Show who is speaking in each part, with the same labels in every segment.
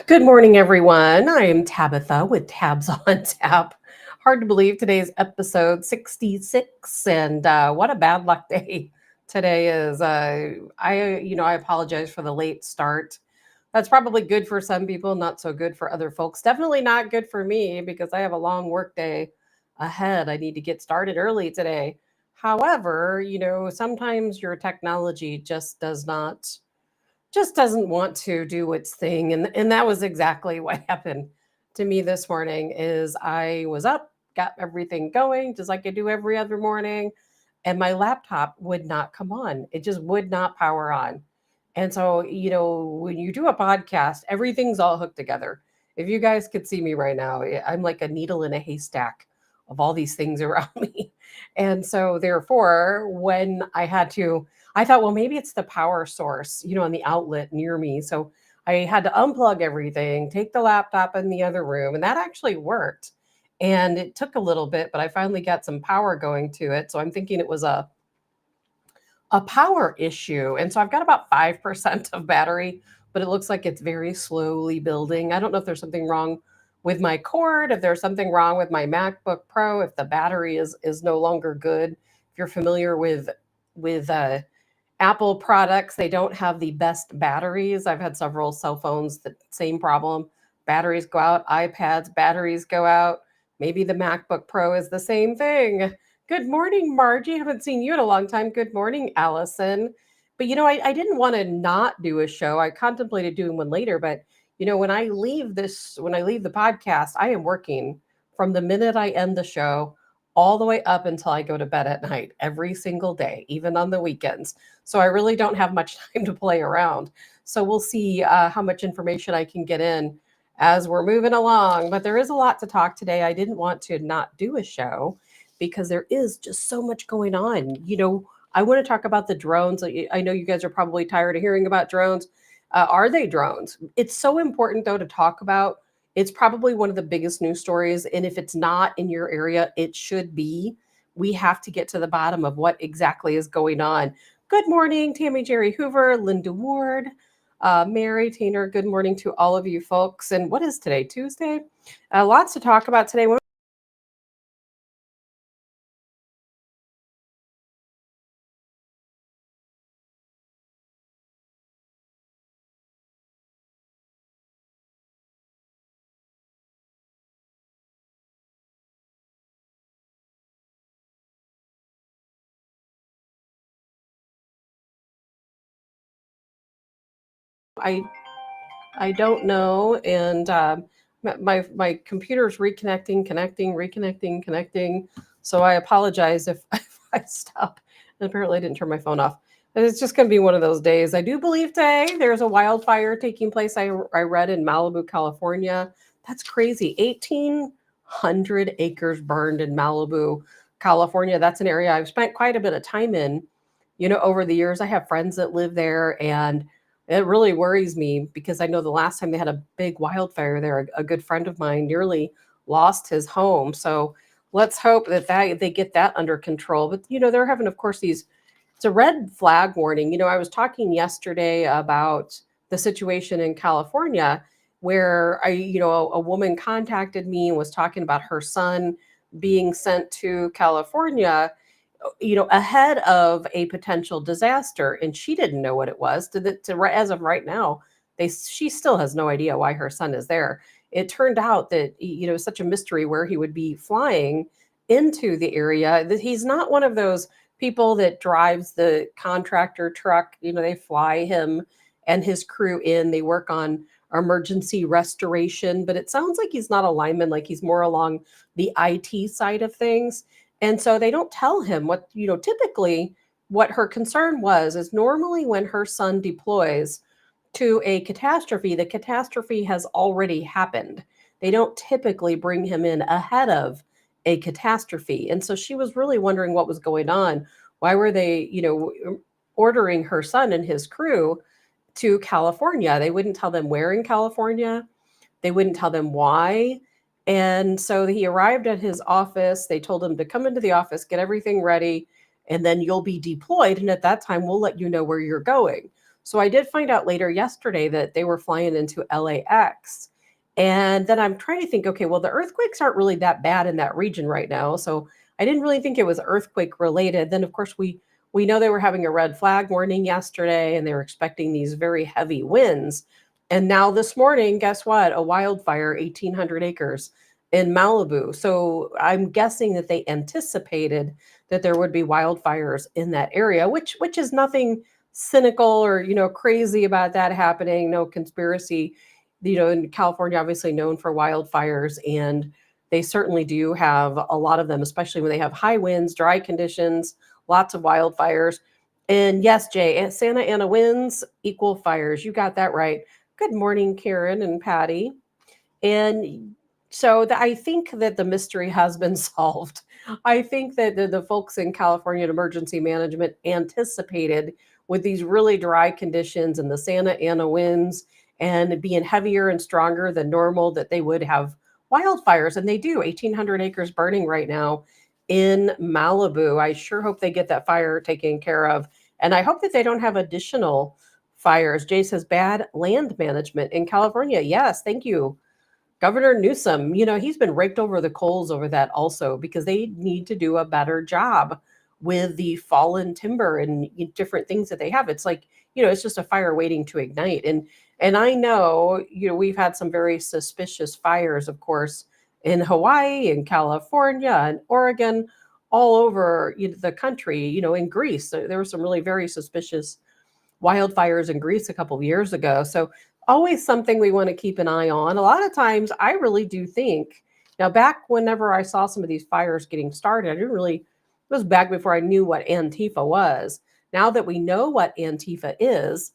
Speaker 1: Good morning, everyone. I am Tabitha with Tabs on Tap. Hard to believe today's episode 66, and what a bad luck day today is. I apologize for the late start. That's probably good for some people, not so good for other folks. Definitely not good for me because I have a long work day ahead. I need to get started early today. However, sometimes your technology just doesn't want to do its thing, and that was exactly what happened to me this morning. Is I was up, got everything going just like I do every other morning, and my laptop would not come on. It just would not power on. And so, when you do a podcast, everything's all hooked together. If you guys could see me right now, I'm like a needle in a haystack of all these things around me. And so, therefore, when I thought, well, maybe it's the power source, on the outlet near me. So I had to unplug everything, take the laptop in the other room, and that actually worked. And it took a little bit, but I finally got some power going to it. So I'm thinking it was a power issue. And so I've got about 5% of battery, but it looks like it's very slowly building. I don't know if there's something wrong with my cord, if there's something wrong with my MacBook Pro, if the battery is no longer good. If you're familiar with Apple products, they don't have the best batteries. I've had several cell phones, the same problem. Batteries go out, iPads, batteries go out. Maybe the MacBook Pro is the same thing. Good morning, Margie. Haven't seen you in a long time. Good morning, Allison. But I didn't want to not do a show. I contemplated doing one later, but when I leave the podcast, I am working from the minute I end the show all the way up until I go to bed at night every single day, even on the weekends. So I really don't have much time to play around. So we'll see how much information I can get in as we're moving along. But there is a lot to talk today. I didn't want to not do a show because there is just so much going on. I want to talk about the drones. I know you guys are probably tired of hearing about drones. Are they drones? It's so important, though, to talk about. It's probably one of the biggest news stories. And if it's not in your area, it should be. We have to get to the bottom of what exactly is going on. Good morning, Tammy Jerry Hoover, Linda Ward, Mary Tainer. Good morning to all of you folks. And what is today? Tuesday? Lots to talk about today. I I don't know, and my computer's reconnecting, connecting, reconnecting, connecting. So I apologize if, if I stop. And apparently, I didn't turn my phone off. And it's just going to be one of those days. I do believe today there's a wildfire taking place. I read in Malibu, California. That's crazy. 1,800 acres burned in Malibu, California. That's an area I've spent quite a bit of time in. Over the years, I have friends that live there, and it really worries me because I know the last time they had a big wildfire there, a good friend of mine nearly lost his home. So let's hope that they get that under control. But they're having, of course, it's a red flag warning. I was talking yesterday about the situation in California where a woman contacted me and was talking about her son being sent to California ahead of a potential disaster, and she didn't know what it was. As of right now, she still has no idea why her son is there. It turned out that such a mystery where he would be flying into the area. That he's not one of those people that drives the contractor truck. They fly him and his crew in. They work on emergency restoration, but it sounds like he's not a lineman. Like he's more along the IT side of things. And so they don't tell him typically what her concern was is normally when her son deploys to a catastrophe, the catastrophe has already happened. They don't typically bring him in ahead of a catastrophe. And so she was really wondering what was going on. Why were they, ordering her son and his crew to California? They wouldn't tell them where in California. They wouldn't tell them why. And so he arrived at his office. They told him to come into the office, get everything ready, and then you'll be deployed. And at that time, we'll let you know where you're going. So I did find out later yesterday that they were flying into LAX. And then I'm trying to think, okay, well, the earthquakes aren't really that bad in that region right now. So I didn't really think it was earthquake related. Then, of course, we know they were having a red flag warning yesterday and they were expecting these very heavy winds. And now this morning, guess what? A wildfire, 1,800 acres in Malibu. So I'm guessing that they anticipated that there would be wildfires in that area, which is nothing cynical or crazy about that happening. No conspiracy. In California, obviously known for wildfires, and they certainly do have a lot of them, especially when they have high winds, dry conditions, lots of wildfires. And yes, Jay, Santa Ana winds equal fires. You got that right. Good morning, Karen and Patty. And so I think that the mystery has been solved. I think that the folks in California in emergency management anticipated with these really dry conditions and the Santa Ana winds and being heavier and stronger than normal that they would have wildfires. And they do, 1,800 acres burning right now in Malibu. I sure hope they get that fire taken care of. And I hope that they don't have additional fires. Jay says bad land management in California. Yes, thank you. Governor Newsom, he's been raked over the coals over that also because they need to do a better job with the fallen timber and different things that they have. It's like, it's just a fire waiting to ignite. And I know, we've had some very suspicious fires, of course, in Hawaii and California and Oregon, all over the country, in Greece. There were some really very suspicious wildfires in Greece a couple of years ago. So always something we want to keep an eye on. A lot of times I really do think now back whenever I saw some of these fires getting started, I didn't really, it was back before I knew what Antifa was. Now that we know what Antifa is,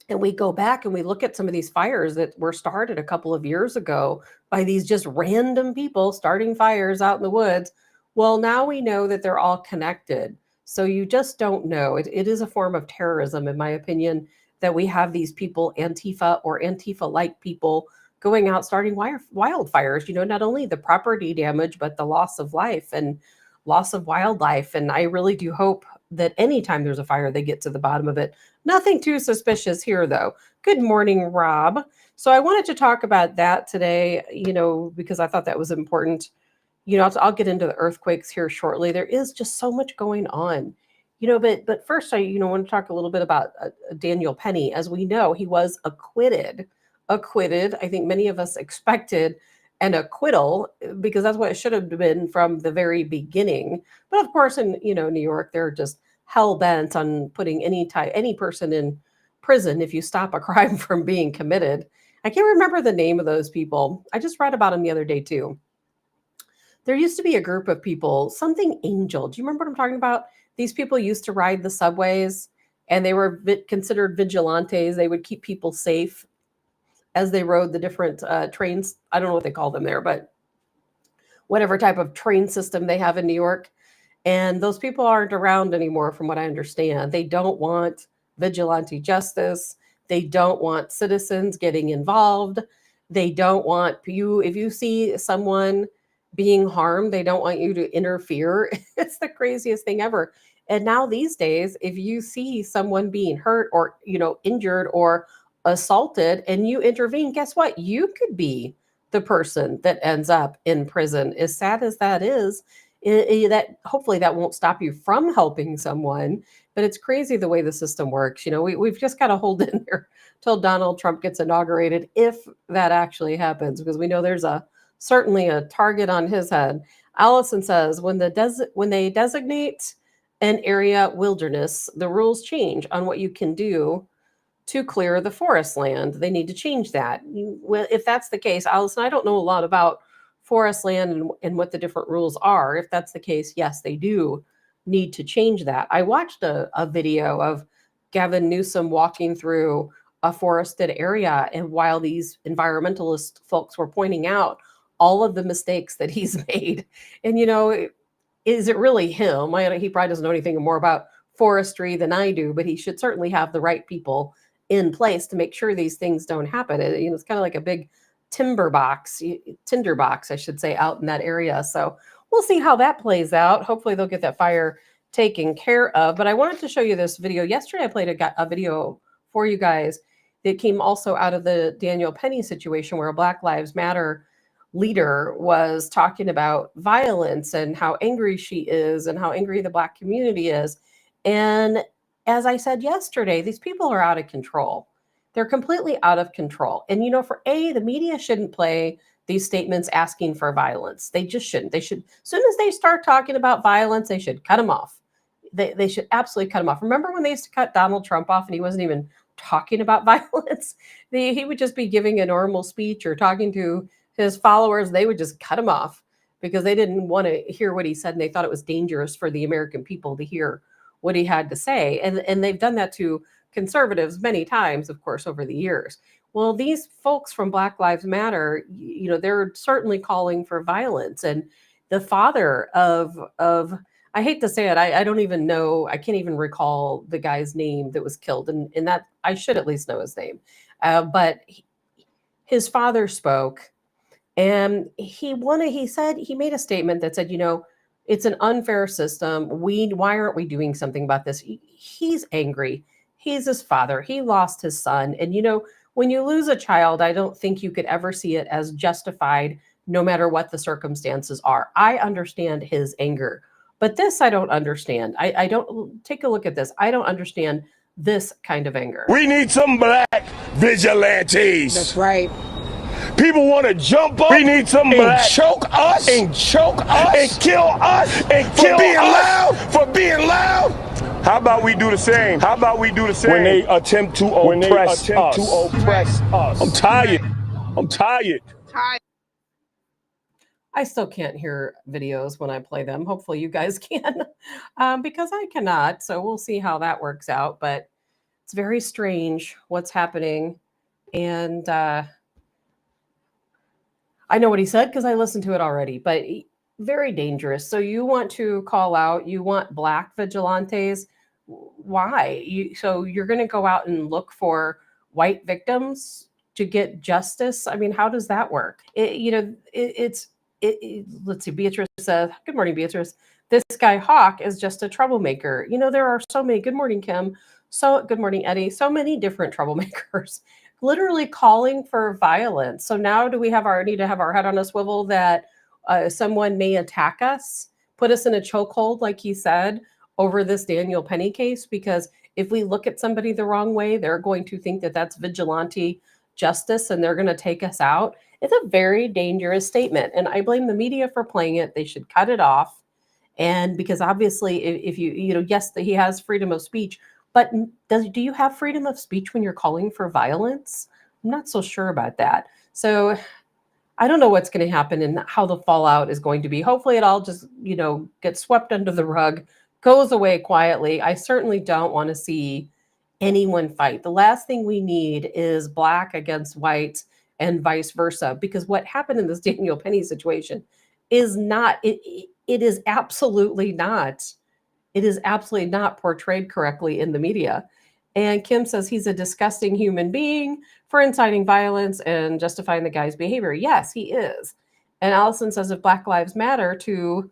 Speaker 1: and we go back and we look at some of these fires that were started a couple of years ago by these just random people starting fires out in the woods. Well, now we know that they're all connected. So you just don't know. It is a form of terrorism, in my opinion, that we have these people, Antifa or Antifa like people, going out starting wildfires. Not only the property damage, but the loss of life and loss of wildlife. And I really do hope that anytime there's a fire, they get to the bottom of it. Nothing too suspicious here, though. Good morning, Rob. So I wanted to talk about that today, because I thought that was important. I'll get into the earthquakes here shortly. There is just so much going on, but first I, want to talk a little bit about Daniel Penny. As we know, he was acquitted. I think many of us expected an acquittal because that's what it should have been from the very beginning. But of course, in, New York, they're just hell bent on putting any person in prison if you stop a crime from being committed. I can't remember the name of those people. I just read about them the other day too. There used to be a group of people, something Angel. Do you remember what I'm talking about? These people used to ride the subways and they were considered vigilantes. They would keep people safe as they rode the different trains. I don't know what they call them there, but whatever type of train system they have in New York. And those people aren't around anymore, from what I understand. They don't want vigilante justice. They don't want citizens getting involved. They don't want you, if you see someone being harmed, they don't want you to interfere. It's the craziest thing ever. And now these days, if you see someone being hurt or, injured or assaulted and you intervene, guess what? You could be the person that ends up in prison. As sad as that is, that hopefully that won't stop you from helping someone, but it's crazy the way the system works. We've just got to hold in there till Donald Trump gets inaugurated, if that actually happens, because we know there's certainly a target on his head. Allison says, when they designate an area wilderness, the rules change on what you can do to clear the forest land. They need to change that. Well, if that's the case, Allison, I don't know a lot about forest land and what the different rules are. If that's the case, yes, they do need to change that. I watched a video of Gavin Newsom walking through a forested area, and while these environmentalist folks were pointing out all of the mistakes that he's made, and is it really him? He probably doesn't know anything more about forestry than I do, but he should certainly have the right people in place to make sure these things don't happen. It's kind of like a big tinder box, I should say, out in that area. So we'll see how that plays out. Hopefully they'll get that fire taken care of. But I wanted to show you this video. Yesterday, I played a video for you guys that came also out of the Daniel Penny situation, where a Black Lives Matter leader was talking about violence and how angry she is and how angry the Black community is. And as I said yesterday, these people are out of control. They're completely out of control. And, the media shouldn't play these statements asking for violence. They just shouldn't. They should, as soon as they start talking about violence, they should cut them off. They should absolutely cut him off. Remember when they used to cut Donald Trump off and he wasn't even talking about violence? He would just be giving a normal speech or talking to his followers. They would just cut him off because they didn't want to hear what he said, and they thought it was dangerous for the American people to hear what he had to say. And they've done that to conservatives many times, of course, over the years. Well, these folks from Black Lives Matter, they're certainly calling for violence. And the father of I hate to say it, I don't even know, I can't even recall the guy's name that was killed, and that I should at least know his name. But his father spoke, and he made a statement that said, it's an unfair system. Why aren't we doing something about this? He's angry. He's his father. He lost his son. And, when you lose a child, I don't think you could ever see it as justified, no matter what the circumstances are. I understand his anger, but this I don't understand. I don't, take a look at this. I don't understand this kind of anger.
Speaker 2: We need some Black vigilantes.
Speaker 3: That's right.
Speaker 2: People want to jump up. We need some Black choke us and kill us for being loud. How about we do the same? When they attempt to oppress us. I'm tired.
Speaker 1: I still can't hear videos when I play them. Hopefully you guys can, because I cannot. So we'll see how that works out. But it's very strange what's happening. And I know what he said because I listened to it already, but very dangerous. So you want to call out, you want Black vigilantes. Why? So you're going to go out and look for white victims to get justice? I mean, how does that work? Let's see. Beatrice says, good morning, Beatrice. This guy Hawk is just a troublemaker. There are so many. Good morning, Kim. So good morning, Eddie. So many different troublemakers, literally calling for violence. So now do we need to have our head on a swivel that someone may attack us, put us in a chokehold, like he said, over this Daniel Penny case? Because if we look at somebody the wrong way, they're going to think that that's vigilante justice and they're going to take us out. It's a very dangerous statement. And I blame the media for playing it. They should cut it off. And because obviously if yes, he has freedom of speech, but do you have freedom of speech when you're calling for violence? I'm not so sure about that. So I don't know what's going to happen and how the fallout is going to be. Hopefully it all just, gets swept under the rug, goes away quietly. I certainly don't want to see anyone fight. The last thing we need is Black against white and vice versa, because what happened in this Daniel Penny situation is not, it is absolutely not. It is absolutely not portrayed correctly in the media. And Kim says he's a disgusting human being for inciting violence and justifying the guy's behavior. Yes, he is. And Allison says if Black Lives Matter to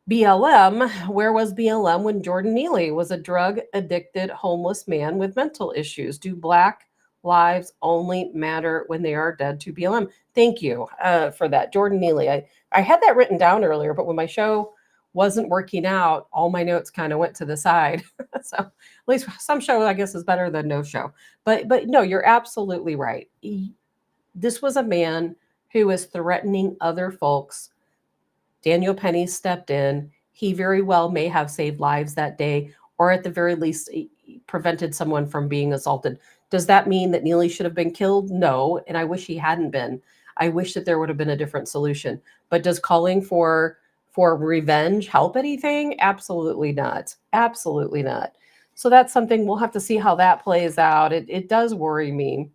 Speaker 1: BLM, where was BLM when Jordan Neely was a drug-addicted homeless man with mental issues? Do Black lives only matter when they are dead to BLM? Thank you for that, Jordan Neely. I had that written down earlier, but when my show wasn't working out, all my notes kind of went to the side. So at least some show, I guess, is better than no show. But no, you're absolutely right. This was a man who was threatening other folks. Daniel Penny stepped in. He very well may have saved lives that day, or at the very least prevented someone from being assaulted. Does that mean that Neely should have been killed? No, and I wish he hadn't been. I wish that there would have been a different solution. But does calling for revenge help anything? Absolutely not. Absolutely not. So that's something we'll have to see how that plays out. It does worry me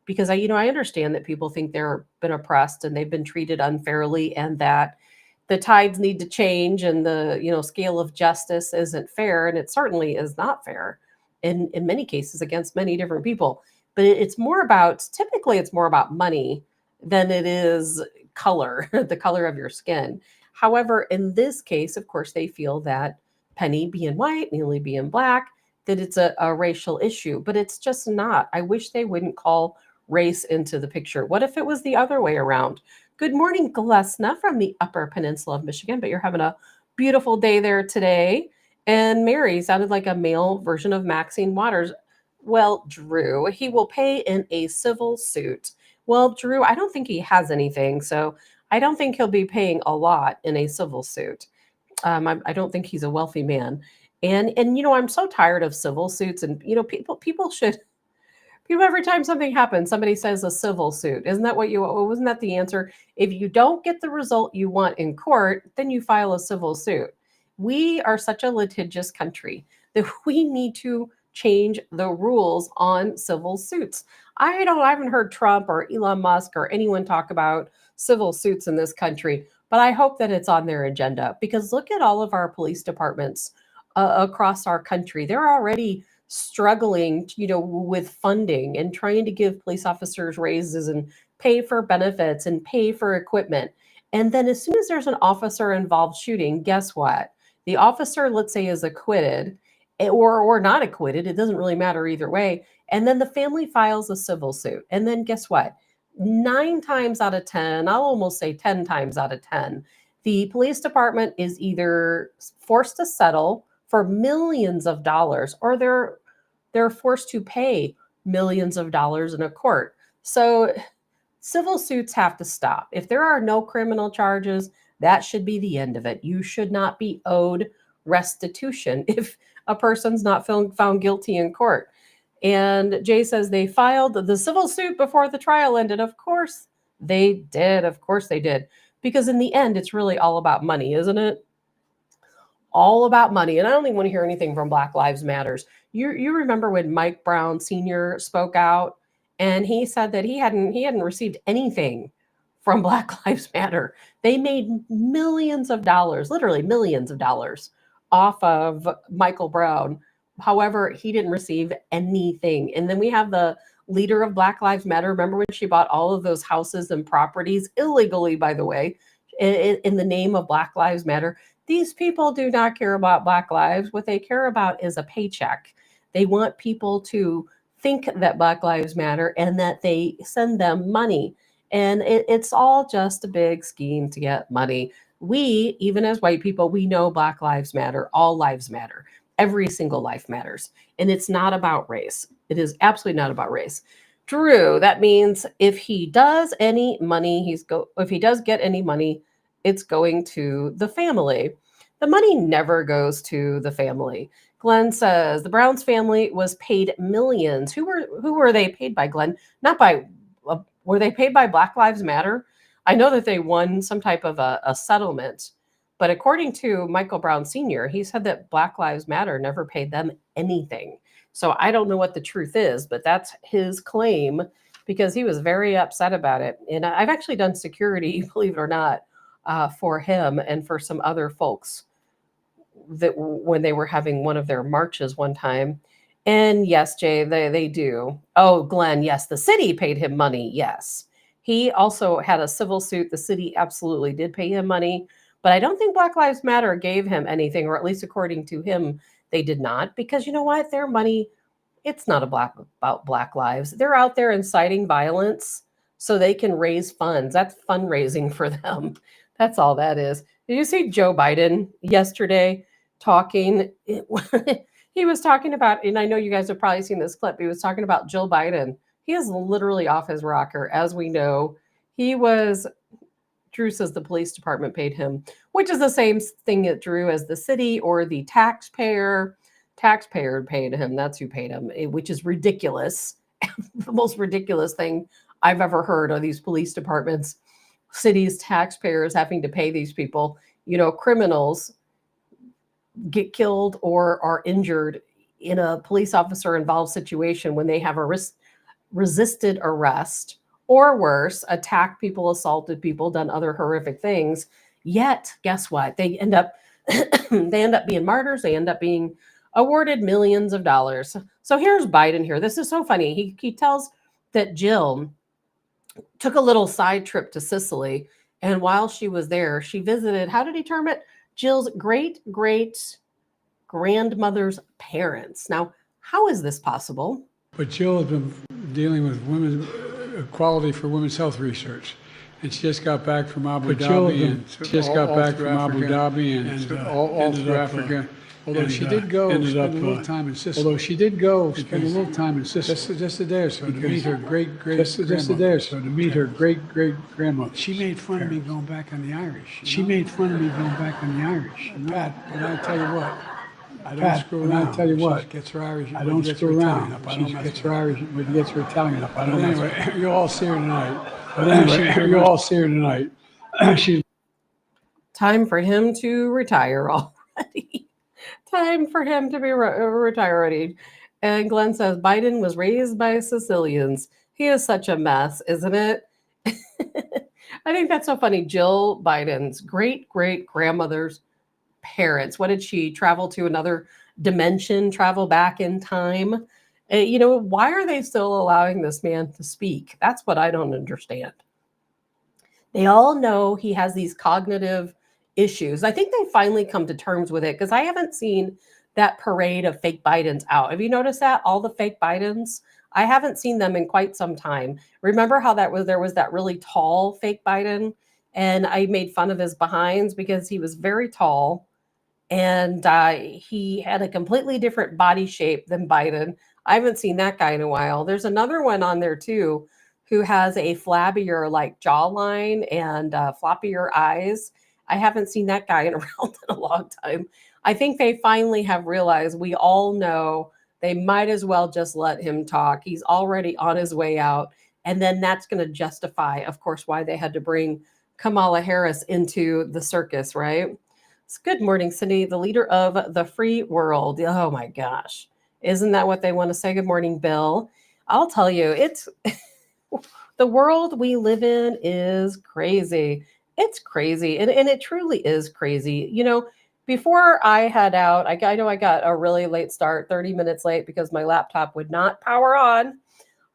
Speaker 1: because I understand that people think they're been oppressed and they've been treated unfairly and that the tides need to change and the scale of justice isn't fair, and it certainly is not fair in many cases against many different people. But typically it's more about money than it is color, the color of your skin. However, in this case, of course, they feel that Penny being white, Neely being black, that it's a racial issue, but it's just not. I wish they wouldn't call race into the picture. What if it was the other way around? Good morning, Glesna from the Upper Peninsula of Michigan, but you're having a beautiful day there today. And Mary sounded like a male version of Maxine Waters. Well, Drew, he will pay in a civil suit. Well, Drew, I don't think he has anything, so I don't think he'll be paying a lot in a civil suit. I don't think he's a wealthy man, and I'm so tired of civil suits, and people should people every time something happens, somebody says a civil suit. Isn't that what you? Wasn't that the answer? If you don't get the result you want in court, then you file a civil suit. We are such a litigious country that we need to change the rules on civil suits. I haven't heard Trump or Elon Musk or anyone talk about civil suits in this country, but I hope that it's on their agenda because look at all of our police departments across our country. They're already struggling, with funding and trying to give police officers raises and pay for benefits and pay for equipment. And then as soon as there's an officer involved shooting, guess what? The officer, let's say, is acquitted or not acquitted. It doesn't really matter either way. And then the family files a civil suit. And then guess what? 9 times out of 10, I'll almost say 10 times out of 10, the police department is either forced to settle for millions of dollars or they're forced to pay millions of dollars in a court. So civil suits have to stop. If there are no criminal charges, that should be the end of it. You should not be owed restitution if a person's not found guilty in court. And Jay says they filed the civil suit before the trial ended. Of course they did. Of course they did. Because in the end, it's really all about money, isn't it? All about money. And I don't even want to hear anything from Black Lives Matters. You remember when Mike Brown Sr. spoke out and he said that he hadn't received anything from Black Lives Matter. They made millions of dollars, literally millions of dollars off of Michael Brown. However, he didn't receive anything. And then we have the leader of Black Lives Matter. Remember when she bought all of those houses and properties illegally, by the way, in the name of Black Lives Matter? These people do not care about Black lives. What they care about is a paycheck. They want people to think that Black Lives Matter and that they send them money. And it's all just a big scheme to get money. We, even as white people, we know Black Lives Matter. All lives matter. Every single life matters. And it's not about race. It is absolutely not about race. Drew, that means if he does any money, if he does get any money, it's going to the family. The money never goes to the family. Glenn says the Browns family was paid millions. Who were they paid by, Glenn? Not by, were they paid by Black Lives Matter? I know that they won some type of a settlement, but according to Michael Brown Sr., he said that Black Lives Matter never paid them anything. So I don't know what the truth is, but that's his claim because he was very upset about it. And I've actually done security, believe it or not, for him and for some other folks that when they were having one of their marches one time. And yes, Jay, they do. Oh, Glenn, yes, the city paid him money. Yes. He also had a civil suit. The city absolutely did pay him money, but I don't think Black Lives Matter gave him anything, or at least according to him, they did not, because you know what? Their money, it's not about Black lives. They're out there inciting violence so they can raise funds. That's fundraising for them. That's all that is. Did you see Joe Biden yesterday talking? He was talking about, and I know you guys have probably seen this clip, he was talking about Jill Biden. He is literally off his rocker, as we know. Drew says the police department paid him, which is the same thing at Drew as the city or the taxpayer. Taxpayer paid him. That's who paid him, which is ridiculous. The most ridiculous thing I've ever heard are these police departments, cities, taxpayers having to pay these people. Criminals get killed or are injured in a police officer involved situation when they have a resisted arrest or worse, attacked people, assaulted people, done other horrific things. Yet, guess what? They end up being martyrs. They end up being awarded millions of dollars. So here's Biden here. This is so funny. He tells that Jill took a little side trip to Sicily, and while she was there, she visited, how did he term it? Jill's great grandmother's parents. Now, how is this possible?
Speaker 3: But Jill has been dealing with women's equality for women's health research. And she just got back from Abu Dhabi and all through Africa. Although she did go spend a little time in Sicily. Just a day or so to meet her great grandmother. She made fun of me going back on the Irish. Pat, but I tell you what. I don't screw around. She gets her Irish. I don't screw around. She gets her Irish when she gets her Italian up. I don't know. Anyway, you'll all see her tonight.
Speaker 1: Time for him to retire already. Time for him to be retire already. And Glenn says Biden was raised by Sicilians. He is such a mess, isn't it? I think that's so funny. Jill Biden's great grandmother's parents. What did she travel to another dimension, travel back in time? Why are they still allowing this man to speak? That's what I don't understand. They all know he has these cognitive issues. I think they finally come to terms with it because I haven't seen that parade of fake Bidens out. Have you noticed that? All the fake Bidens? I haven't seen them in quite some time. Remember how there was that really tall fake Biden? And I made fun of his behinds because he was very tall and he had a completely different body shape than Biden. I haven't seen that guy in a while. There's another one on there too who has a flabbier like jawline and floppier eyes. I haven't seen that guy around in a long time. I think they finally have realized we all know they might as well just let him talk. He's already on his way out. And then that's going to justify, of course, why they had to bring Kamala Harris into the circus, right? So good morning, Cindy, the leader of the free world. Oh my gosh. Isn't that what they want to say? Good morning, Bill. I'll tell you, it's the world we live in is crazy. It's crazy. And it truly is crazy. Before I head out, I know I got a really late start, 30 minutes late because my laptop would not power on.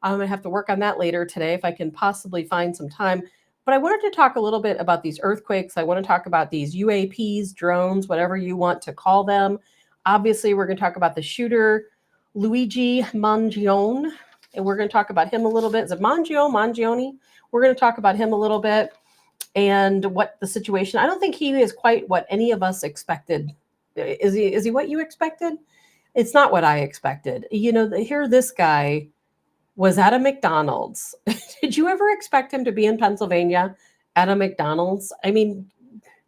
Speaker 1: I'm going to have to work on that later today if I can possibly find some time. But I wanted to talk a little bit about these earthquakes. I want to talk about these UAPs, drones, whatever you want to call them. Obviously, we're going to talk about the shooter, Luigi Mangione. And we're going to talk about him a little bit. Is it Mangione? We're going to talk about him a little bit. And what the situation, I don't think he is quite what any of us expected. Is he what you expected? It's not what I expected. Here this guy was at a McDonald's. Did you ever expect him to be in Pennsylvania at a McDonald's? I mean,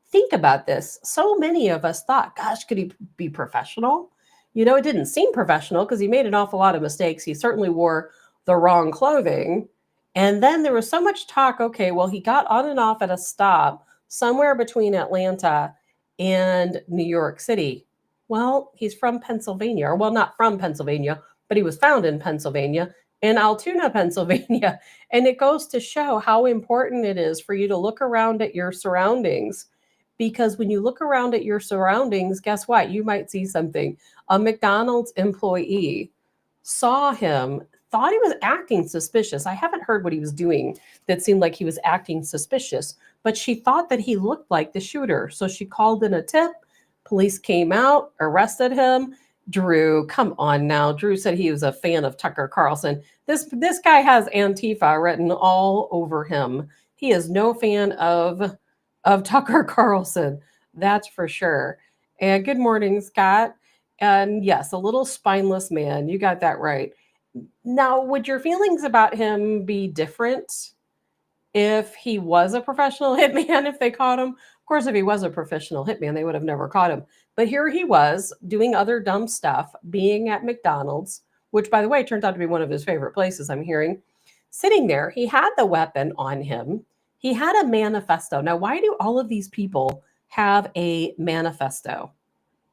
Speaker 1: think about this. So many of us thought, gosh, could he be professional? It didn't seem professional because he made an awful lot of mistakes. He certainly wore the wrong clothing. And then there was so much talk, okay, well, he got on and off at a stop somewhere between Atlanta and New York City. Well, he's from Pennsylvania, or well, not from Pennsylvania, but he was found in Pennsylvania, in Altoona, Pennsylvania. And it goes to show how important it is for you to look around at your surroundings. Because when you look around at your surroundings, guess what? You might see something. A McDonald's employee saw him, thought he was acting suspicious. I haven't heard what he was doing that seemed like he was acting suspicious, but she thought that he looked like the shooter. So she called in a tip. Police came out, arrested him. Drew, come on now. Drew said he was a fan of Tucker Carlson. This guy has Antifa written all over him. He is no fan of Tucker Carlson. That's for sure. And good morning, Scott. And yes, a little spineless man. You got that right. Now, would your feelings about him be different if he was a professional hitman, if they caught him? Of course, if he was a professional hitman, they would have never caught him. But here he was doing other dumb stuff, being at McDonald's, which, by the way, turns out to be one of his favorite places, I'm hearing. Sitting there, he had the weapon on him. He had a manifesto. Now, why do all of these people have a manifesto?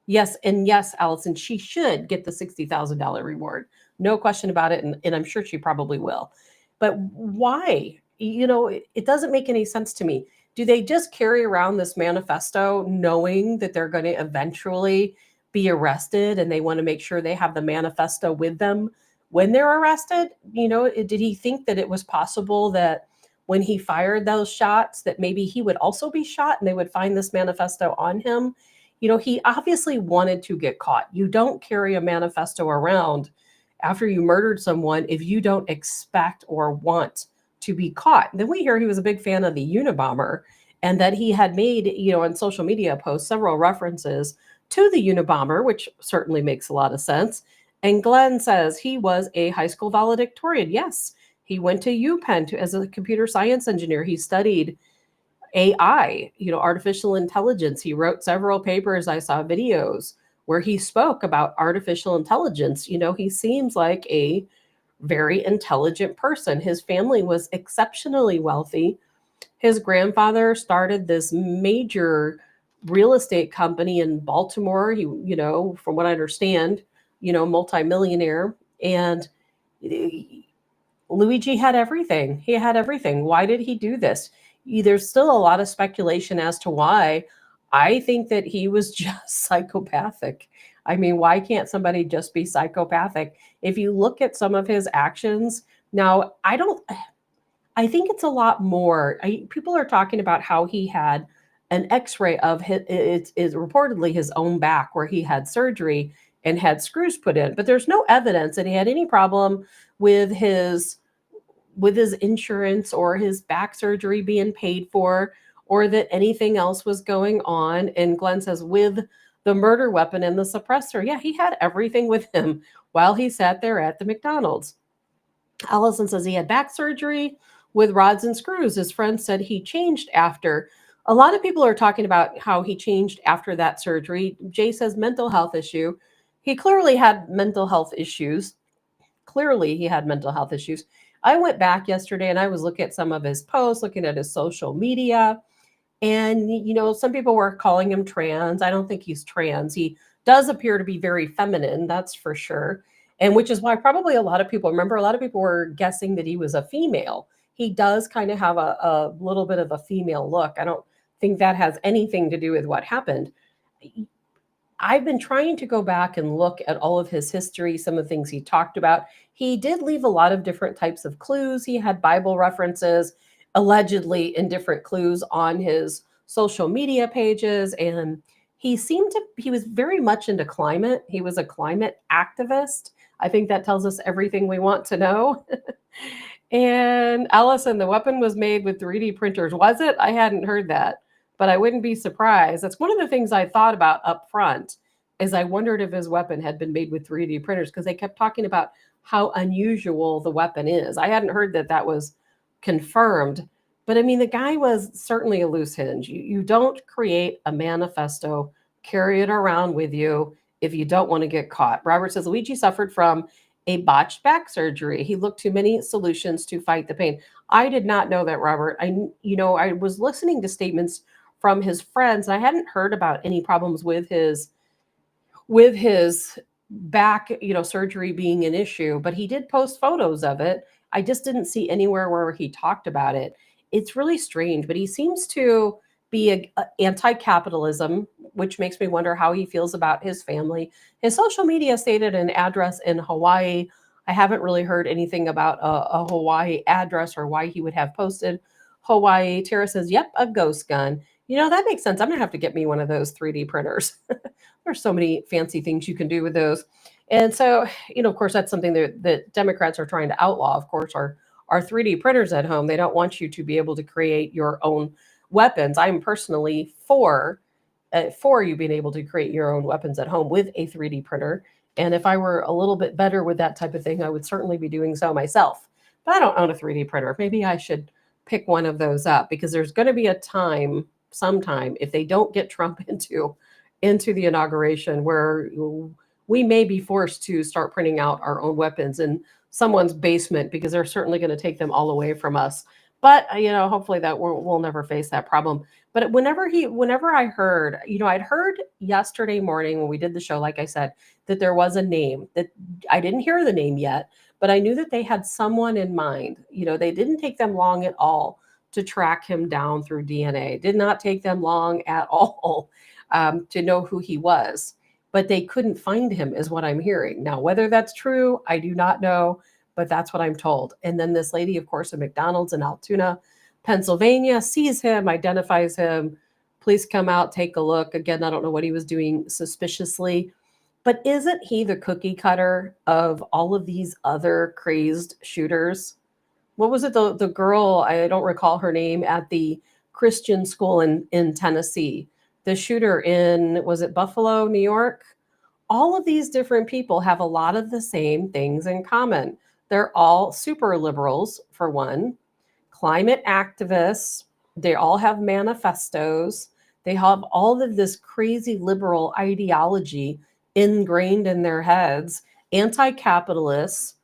Speaker 1: Yes, and yes, Allison, she should get the $60,000 reward. No question about it, and I'm sure she probably will. But why? It doesn't make any sense to me. Do they just carry around this manifesto knowing that they're going to eventually be arrested and they want to make sure they have the manifesto with them when they're arrested? Did he think that it was possible that when he fired those shots that maybe he would also be shot and they would find this manifesto on him? he obviously wanted to get caught. You don't carry a manifesto around after you murdered someone if you don't expect or want to be caught. Then we hear he was a big fan of the Unabomber and that he had made, on social media posts several references to the Unabomber, which certainly makes a lot of sense. And Glenn says he was a high school valedictorian. Yes, he went to UPenn as a computer science engineer. He studied AI, artificial intelligence. He wrote several papers. I saw videos where he spoke about artificial intelligence. He seems like a very intelligent person. His family was exceptionally wealthy. His grandfather started this major real estate company in Baltimore. He, from what I understand, multimillionaire. And Luigi had everything. He had everything. Why did he do this? There's still a lot of speculation as to why. I think that he was just psychopathic. I mean, why can't somebody just be psychopathic? If you look at some of his actions, now I think it's a lot more. People are talking about how he had an x-ray of it's reportedly his own back where he had surgery and had screws put in, but there's no evidence that he had any problem with his insurance or his back surgery being paid for, or that anything else was going on. And Glenn says with the murder weapon and the suppressor, yeah, he had everything with him while he sat there at the McDonald's. Allison says he had back surgery with rods and screws. His friend said he changed after. A lot of people are talking about how he changed after that surgery. Jay says mental health issue. He clearly had mental health issues. I went back yesterday and I was looking at some of his posts, looking at his social media. And, some people were calling him trans. I don't think he's trans. He does appear to be very feminine, that's for sure. And which is why probably a lot of people were guessing that he was a female. He does kind of have a little bit of a female look. I don't think that has anything to do with what happened. I've been trying to go back and look at all of his history, some of the things he talked about. He did leave a lot of different types of clues. He had Bible references, allegedly in different clues on his social media pages. And he was very much into climate. He was a climate activist. I think that tells us everything we want to know. And Allison, the weapon was made with 3D printers. Was it? I hadn't heard that, but I wouldn't be surprised. That's one of the things I thought about up front is I wondered if his weapon had been made with 3D printers because they kept talking about how unusual the weapon is. I hadn't heard that was confirmed, but I mean, the guy was certainly a loose hinge. You don't create a manifesto, carry it around with you if you don't want to get caught. Robert says Luigi suffered from a botched back surgery. He looked to many solutions to fight the pain. I did not know that, Robert. I was listening to statements from his friends. And I hadn't heard about any problems with his back, surgery being an issue, but he did post photos of it. I just didn't see anywhere where he talked about it. It's really strange, but he seems to be anti-capitalism, which makes me wonder how he feels about his family. His social media stated an address in Hawaii. I haven't really heard anything about a Hawaii address or why he would have posted Hawaii. Tara says, yep, a ghost gun. That makes sense. I'm going to have to get me one of those 3D printers. There's so many fancy things you can do with those. And so, of course, that's something that Democrats are trying to outlaw, of course, are 3D printers at home. They don't want you to be able to create your own weapons. I'm personally for you being able to create your own weapons at home with a 3D printer. And if I were a little bit better with that type of thing, I would certainly be doing so myself. But I don't own a 3D printer. Maybe I should pick one of those up because there's going to be a time, sometime, if they don't get Trump into the inauguration, where we may be forced to start printing out our own weapons in someone's basement because they're certainly going to take them all away from us. But, hopefully that we'll never face that problem. But whenever I heard, I'd heard yesterday morning when we did the show, like I said, that there was a name that I didn't hear the name yet, but I knew that they had someone in mind. They didn't take them long at all to track him down through DNA. It did not take them long at all to know who he was, but they couldn't find him is what I'm hearing. Now, whether that's true, I do not know, but that's what I'm told. And then this lady, of course, at McDonald's in Altoona, Pennsylvania, sees him, identifies him, Please come out, take a look. Again, I don't know what he was doing suspiciously, but isn't he the cookie cutter of all of these other crazed shooters? What was it? The girl, I don't recall her name, at the Christian school in Tennessee. The shooter in, was it Buffalo, New York? All of these different people have a lot of the same things in common. They're all super liberals, for one, climate activists. They all have manifestos. They have all of this crazy liberal ideology ingrained in their heads, anti capitalists.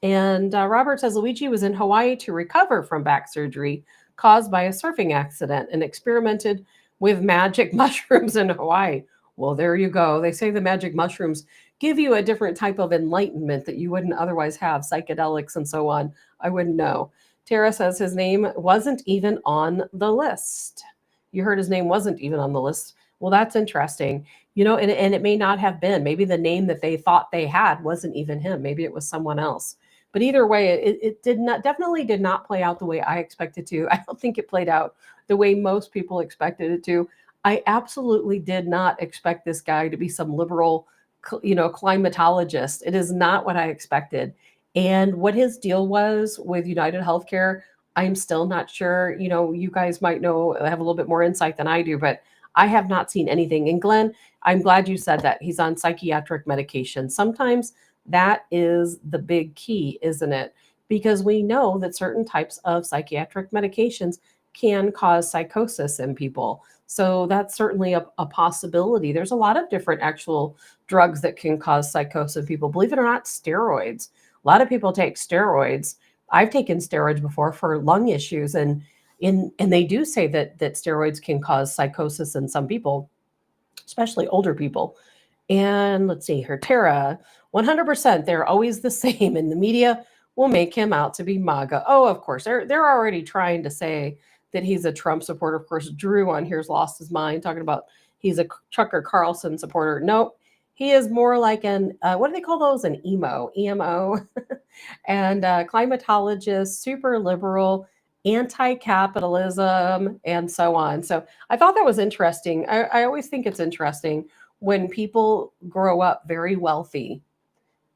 Speaker 1: And Robert says Luigi was in Hawaii to recover from back surgery caused by a surfing accident and experimented with magic mushrooms in Hawaii. Well, there you go. They say the magic mushrooms give you a different type of enlightenment that you wouldn't otherwise have, psychedelics and so on. I wouldn't know. Tara says his name wasn't even on the list. You heard his name wasn't even on the list. Well, that's interesting. And it may not have been. Maybe the name that they thought they had wasn't even him. Maybe it was someone else. But either way, it definitely did not play out the way I expected to. I don't think it played out the way most people expected it to. I absolutely did not expect this guy to be some liberal, climatologist. It is not what I expected. And what his deal was with United Healthcare, I'm still not sure. You guys might know, have a little bit more insight than I do, but I have not seen anything. And Glenn, I'm glad you said that. He's on psychiatric medication. Sometimes that is the big key, isn't it? Because we know that certain types of psychiatric medications can cause psychosis in people. So that's certainly a possibility. There's a lot of different actual drugs that can cause psychosis in people. Believe it or not, steroids. A lot of people take steroids. I've taken steroids before for lung issues, and they do say that steroids can cause psychosis in some people, especially older people. And let's see here, Tara, 100%, they're always the same, and the media will make him out to be MAGA. Oh, of course, they're already trying to say that he's a Trump supporter. Of course, Drew on here's lost his mind, talking about he's a Tucker Carlson supporter. Nope, he is more like an, what do they call those? An EMO, and climatologist, super liberal, anti-capitalism, and so on. So I thought that was interesting. I always think it's interesting when people grow up very wealthy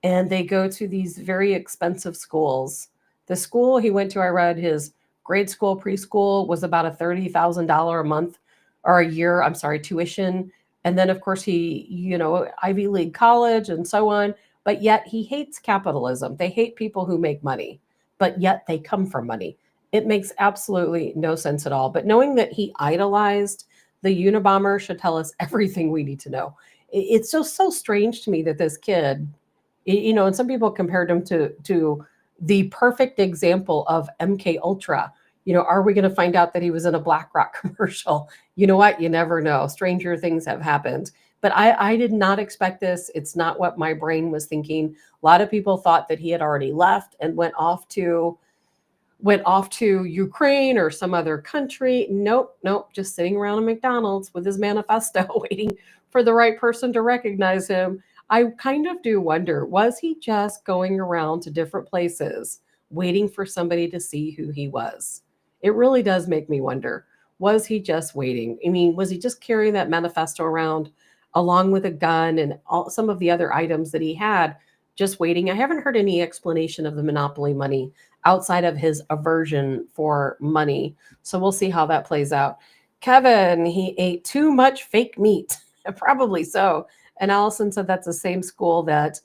Speaker 1: and they go to these very expensive schools. The school he went to, I read his grade school, preschool, was about a $30,000 a month or a year, I'm sorry, tuition. And then, of course, he, Ivy League college and so on. But yet he hates capitalism. They hate people who make money, but yet they come from money. It makes absolutely no sense at all. But knowing that he idolized the Unabomber should tell us everything we need to know. It's just so strange to me that this kid, and some people compared him to the perfect example of MK Ultra. Are we going to find out that he was in a BlackRock commercial? You know what? You never know. Stranger things have happened. But I did not expect this. It's not what my brain was thinking. A lot of people thought that he had already left and went off to Ukraine or some other country. Nope, just sitting around a McDonald's with his manifesto waiting for the right person to recognize him. I kind of do wonder, was he just going around to different places waiting for somebody to see who he was? It really does make me wonder, was he just waiting? I mean, was he just carrying that manifesto around along with a gun and some of the other items that he had, just waiting? I haven't heard any explanation of the monopoly money outside of his aversion for money. So we'll see how that plays out. Kevin, he ate too much fake meat. Probably so. And Allison said that's the same school that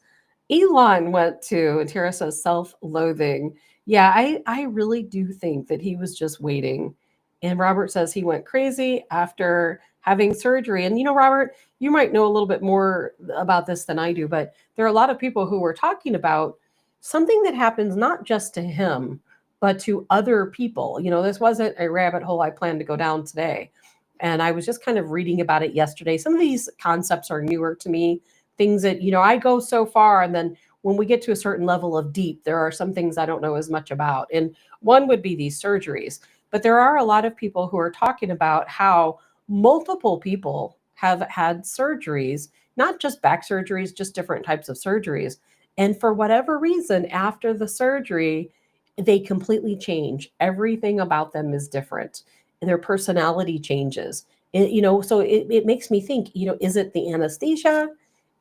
Speaker 1: Elon went to. And Tara says self-loathing. Yeah, I really do think that he was just waiting. And Robert says he went crazy after having surgery. And Robert, you might know a little bit more about this than I do, but there are a lot of people who were talking about something that happens not just to him, but to other people. This wasn't a rabbit hole I planned to go down today. And I was just kind of reading about it yesterday. Some of these concepts are newer to me, things that, I go so far. And then when we get to a certain level of deep, there are some things I don't know as much about. And one would be these surgeries. But there are a lot of people who are talking about how multiple people have had surgeries, not just back surgeries, just different types of surgeries. And for whatever reason, after the surgery, they completely change. Everything about them is different. Their personality changes. So it makes me think, is it the anesthesia?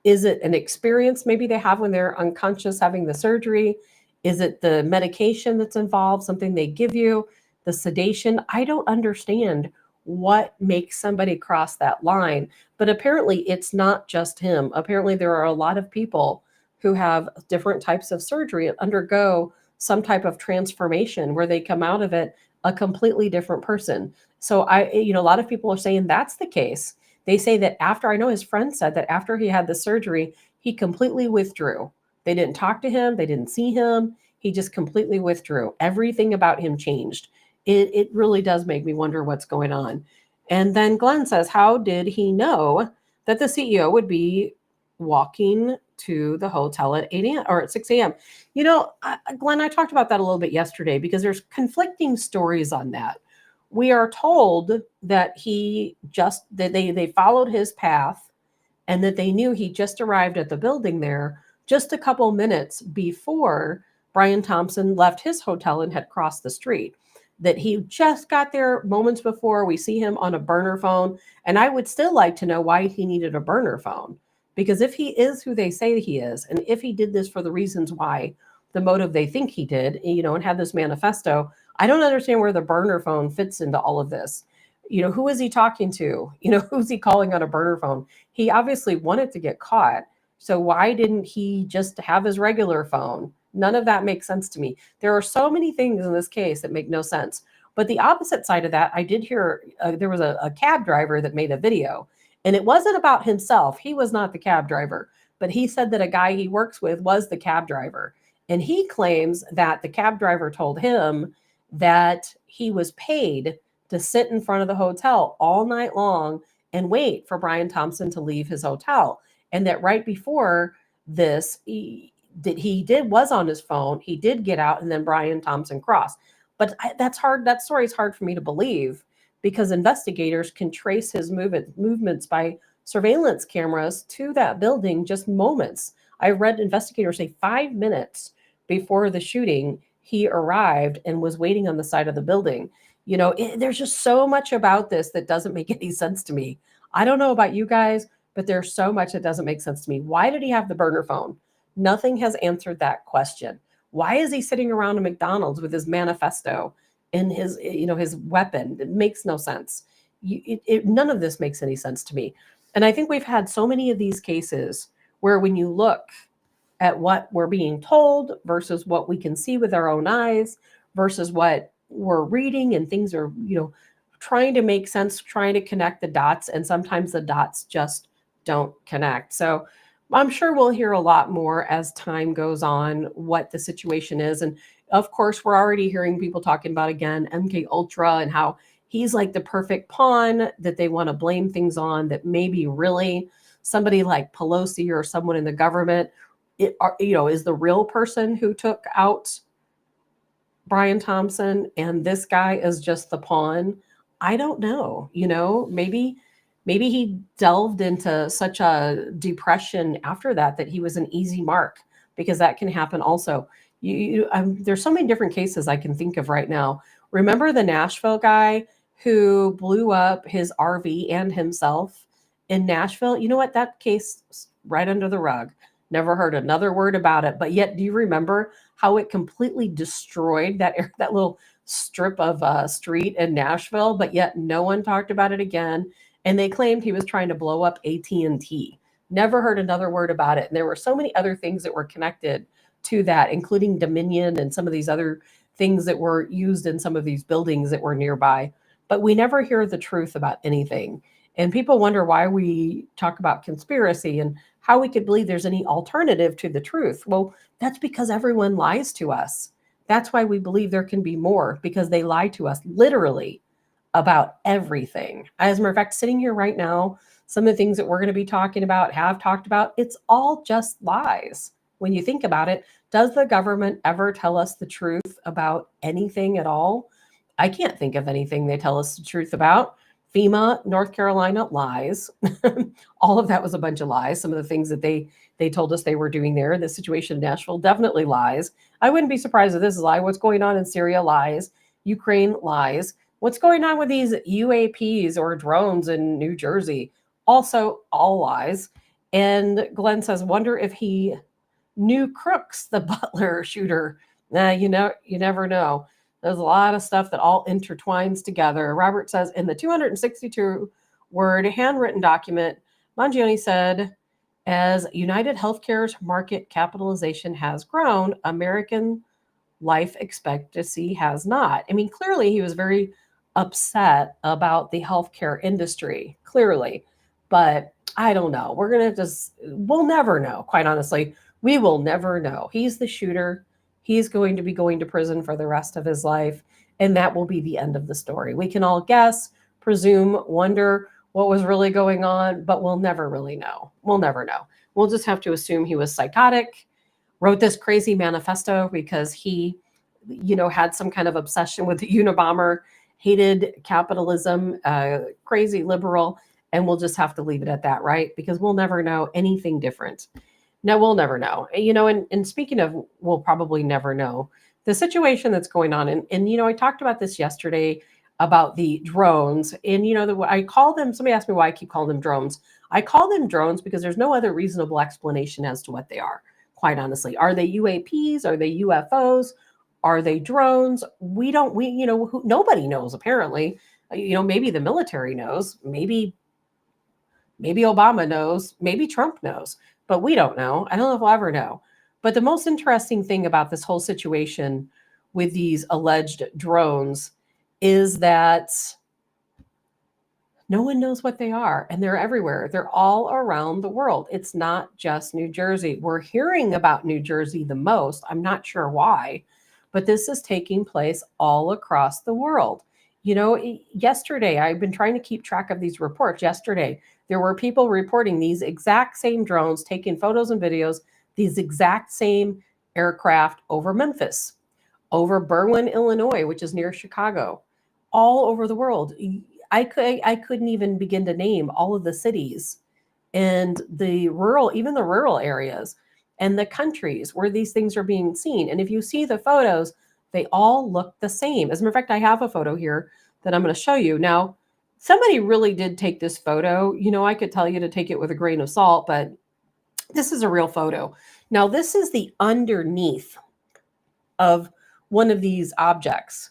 Speaker 1: Is it an experience maybe they have when they're unconscious having the surgery? Is it the medication that's involved, something they give you, the sedation? I don't understand what makes somebody cross that line. But apparently, it's not just him. Apparently, there are a lot of people who have different types of surgery and undergo some type of transformation where they come out of it a completely different person. So a lot of people are saying that's the case. They say that after, I know his friend said that after he had the surgery, he completely withdrew. They didn't talk to him, they didn't see him. He just completely withdrew. Everything about him changed. It really does make me wonder what's going on. And then Glenn says, how did he know that the CEO would be walking to the hotel at 8 a.m. or at 6 a.m.? Glenn, I talked about that a little bit yesterday because there's conflicting stories on that. We are told that they followed his path and that they knew he just arrived at the building there just a couple minutes before Brian Thompson left his hotel and had crossed the street. That he just got there moments before. We see him on a burner phone. And I would still like to know why he needed a burner phone. Because if he is who they say he is, and if he did this for the reasons why, the motive they think he did, and had this manifesto, I don't understand where the burner phone fits into all of this. Who is he talking to? Who's he calling on a burner phone? He obviously wanted to get caught. So why didn't he just have his regular phone? None of that makes sense to me. There are so many things in this case that make no sense. But the opposite side of that, I did hear there was a cab driver that made a video. And it wasn't about himself. He was not the cab driver. But he said that a guy he works with was the cab driver. And he claims that the cab driver told him that he was paid to sit in front of the hotel all night long and wait for Brian Thompson to leave his hotel. And that right before this, he was on his phone. He did get out, and then Brian Thompson crossed. But that's hard. That story is hard for me to believe because investigators can trace his movements by surveillance cameras to that building just moments. I read investigators say 5 minutes before the shooting, he arrived and was waiting on the side of the building. There's just so much about this that doesn't make any sense to me. I don't know about you guys, but there's so much that doesn't make sense to me. Why did he have the burner phone? Nothing has answered that question. Why is he sitting around a McDonald's with his manifesto and his weapon? It makes no sense. None of this makes any sense to me. And I think we've had so many of these cases where when you look at what we're being told versus what we can see with our own eyes versus what we're reading, and things are, trying to make sense, trying to connect the dots, and sometimes the dots just don't connect. So I'm sure we'll hear a lot more as time goes on what the situation is. And of course, we're already hearing people talking about, again, MK Ultra and how he's like the perfect pawn that they want to blame things on, that maybe really somebody like Pelosi or someone in the government, is the real person who took out Brian Thompson and this guy is just the pawn. I don't know. Maybe he delved into such a depression after that he was an easy mark, because that can happen also. There's so many different cases I can think of right now. Remember the Nashville guy who blew up his RV and himself in Nashville? You know what? That case right under the rug. Never heard another word about it. But yet, do you remember how it completely destroyed that little strip of street in Nashville? But yet no one talked about it again. And they claimed he was trying to blow up AT&T. Never heard another word about it. And there were so many other things that were connected to that, including Dominion and some of these other things that were used in some of these buildings that were nearby. But we never hear the truth about anything. And people wonder why we talk about conspiracy and how we could believe there's any alternative to the truth. Well, that's because everyone lies to us. That's why we believe there can be more, because they lie to us literally about everything. As a matter of fact, sitting here right now, some of the things that we're going to be talking about, have talked about, it's all just lies. When you think about it, does the government ever tell us the truth about anything at all? I can't think of anything they tell us the truth about. FEMA, North Carolina, lies. All of that was a bunch of lies. Some of the things that they told us they were doing there. The situation in Nashville, definitely lies. I wouldn't be surprised if this is a lie. What's going on in Syria, lies. Ukraine, lies. What's going on with these UAPs or drones in New Jersey? Also, all lies. And Glenn says, wonder if he knew Crooks, the Butler shooter. You never know. There's a lot of stuff that all intertwines together. Robert says, in the 262 word handwritten document, Mangione said, as United Healthcare's market capitalization has grown, American life expectancy has not. I mean, clearly he was very upset about the healthcare industry, clearly. But I don't know. We'll never know, quite honestly. We will never know. He's the shooter. He's going to be going to prison for the rest of his life. And that will be the end of the story. We can all guess, presume, wonder what was really going on, but we'll never really know. We'll never know. We'll just have to assume he was psychotic, wrote this crazy manifesto because he, had some kind of obsession with the Unabomber, hated capitalism, crazy liberal, and we'll just have to leave it at that, right? Because we'll never know anything different. No, we'll never know. And speaking of, we'll probably never know, the situation that's going on, and I talked about this yesterday about the drones, and I call them, somebody asked me why I keep calling them drones. I call them drones because there's no other reasonable explanation as to what they are, quite honestly. Are they UAPs? Are they UFOs? Are they drones? Nobody knows, apparently. Maybe the military knows, maybe Obama knows, maybe Trump knows, but we don't know. I don't know if we'll ever know. But the most interesting thing about this whole situation with these alleged drones is that no one knows what they are, and they're everywhere. They're all around the world. It's not just New Jersey. We're hearing about New Jersey the most. I'm not sure why, but this is taking place all across the world. Yesterday, I've been trying to keep track of these reports. Yesterday, there were people reporting these exact same drones, taking photos and videos, these exact same aircraft over Memphis, over Berwyn, Illinois, which is near Chicago, all over the world. I couldn't even begin to name all of the cities and even the rural areas and the countries where these things are being seen. And if you see the photos, they all look the same. As a matter of fact, I have a photo here that I'm going to show you. Now, somebody really did take this photo. I could tell you to take it with a grain of salt, but this is a real photo. Now, this is the underneath of one of these objects.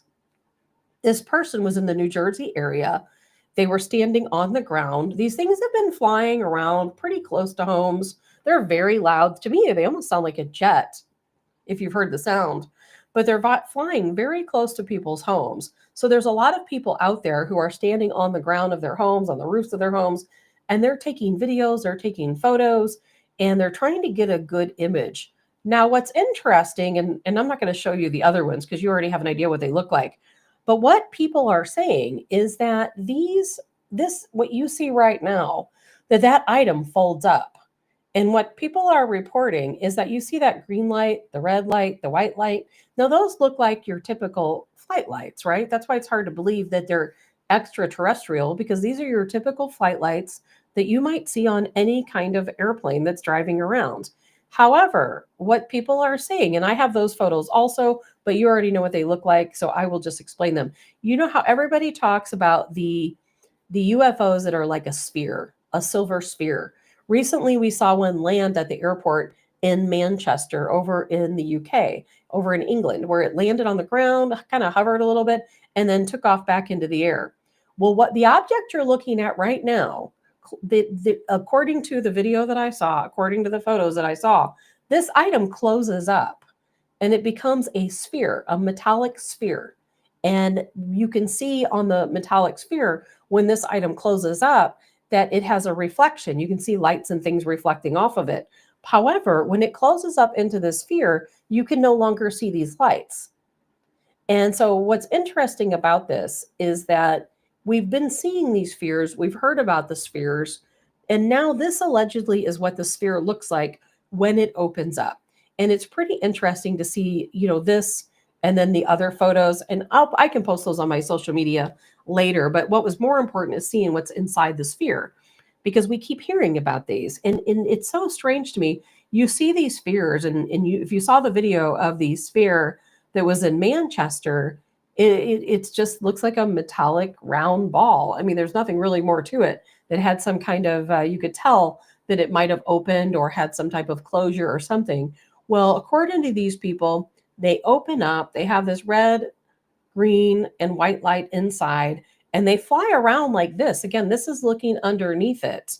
Speaker 1: This person was in the New Jersey area. They were standing on the ground. These things have been flying around pretty close to homes. They're very loud. To me, they almost sound like a jet, if you've heard the sound. But they're flying very close to people's homes. So there's a lot of people out there who are standing on the ground of their homes, on the roofs of their homes, and they're taking videos, they're taking photos, and they're trying to get a good image. Now, what's interesting, and I'm not going to show you the other ones because you already have an idea what they look like, but what people are saying is that what you see right now, that item folds up. And what people are reporting is that you see that green light, the red light, the white light. Now, those look like your typical flight lights, right? That's why it's hard to believe that they're extraterrestrial, because these are your typical flight lights that you might see on any kind of airplane that's driving around. However, what people are saying, and I have those photos also, but you already know what they look like, so I will just explain them. You know how everybody talks about the UFOs that are like a sphere, a silver sphere. Recently, we saw one land at the airport in Manchester, over in the UK, over in England, where it landed on the ground, kind of hovered a little bit, and then took off back into the air. Well, what the object you're looking at right now, according to the video that I saw, according to the photos that I saw, this item closes up and it becomes a sphere, a metallic sphere. And you can see on the metallic sphere, when this item closes up, that it has a reflection. You can see lights and things reflecting off of it. However, when it closes up into the sphere, you can no longer see these lights. And so what's interesting about this is that we've been seeing these spheres, we've heard about the spheres, and now this allegedly is what the sphere looks like when it opens up. And it's pretty interesting to see, this and then the other photos. And I can post those on my social media later. But what was more important is seeing what's inside the sphere, because we keep hearing about these. And it's so strange to me. You see these spheres, and if you saw the video of the sphere that was in Manchester, It's just looks like a metallic round ball. I mean, there's nothing really more to it. That had some kind of, you could tell that it might have opened or had some type of closure or something. Well, according to these people, they open up, they have this red, green, and white light inside, and they fly around like this. Again, this is looking underneath it.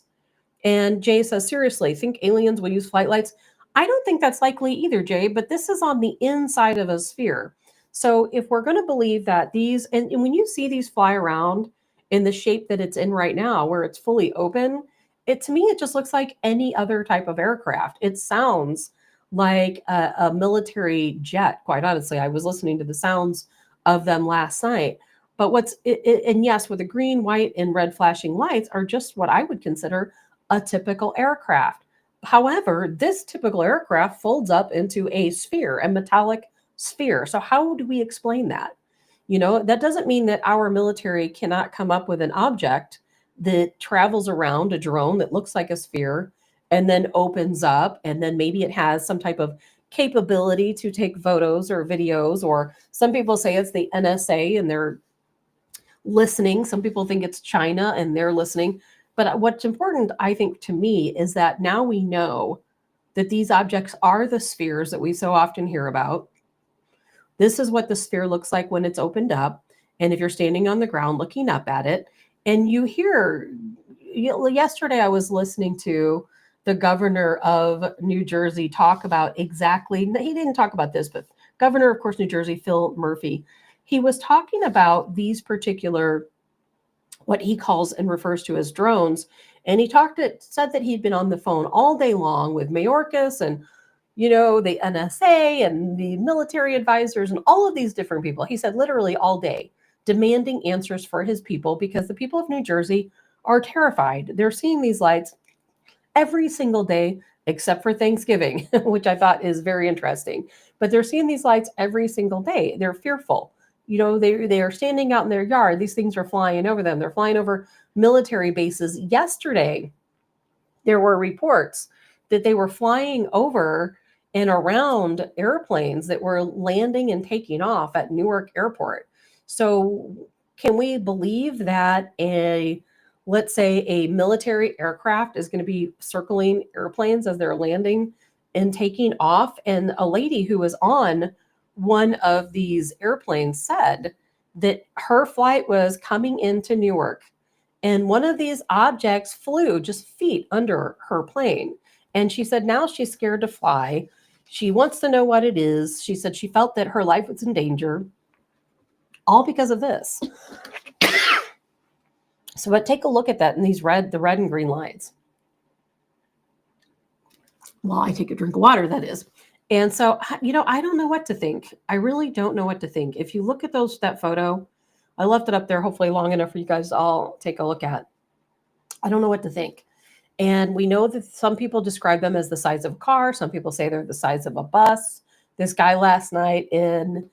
Speaker 1: And Jay says, seriously, think aliens will use flight lights? I don't think that's likely either, Jay, but this is on the inside of a sphere. So if we're going to believe that these, and when you see these fly around in the shape that it's in right now, where it's fully open, it to me, it just looks like any other type of aircraft. It sounds like a military jet, quite honestly. I was listening to the sounds of them last night. But and yes, with the green, white, and red flashing lights are just what I would consider a typical aircraft. However, this typical aircraft folds up into a sphere, a metallic sphere. So how do we explain that? That doesn't mean that our military cannot come up with an object that travels around, a drone that looks like a sphere and then opens up, and then maybe it has some type of capability to take photos or videos, or some people say it's the NSA and they're listening. Some people think it's China and they're listening. But what's important, I think, to me is that now we know that these objects are the spheres that we so often hear about. This is what the sphere looks like when it's opened up. And if you're standing on the ground looking up at it, and you hear, yesterday I was listening to the governor of New Jersey talk about exactly, he didn't talk about this, but governor, of course, New Jersey, Phil Murphy, he was talking about these particular, what he calls and refers to as drones. And he said that he'd been on the phone all day long with Mayorkas and, the NSA and the military advisors and all of these different people. He said literally all day, demanding answers for his people, because the people of New Jersey are terrified. They're seeing these lights every single day, except for Thanksgiving, which I thought is very interesting. But they're seeing these lights every single day. They're fearful. They are standing out in their yard. These things are flying over them. They're flying over military bases. Yesterday, there were reports that they were flying over and around airplanes that were landing and taking off at Newark Airport. So can we believe that let's say a military aircraft is going to be circling airplanes as they're landing and taking off? And a lady who was on one of these airplanes said that her flight was coming into Newark, and one of these objects flew just feet under her plane. And she said now she's scared to fly. She wants to know what it is. She said she felt that her life was in danger, all because of this. So but take a look at that in the red and green lights. Well, I take a drink of water, that is. And so, I don't know what to think. I really don't know what to think. If you look at that photo, I left it up there hopefully long enough for you guys to all take a look at. I don't know what to think. And we know that some people describe them as the size of a car. Some people say they're the size of a bus. This guy last night in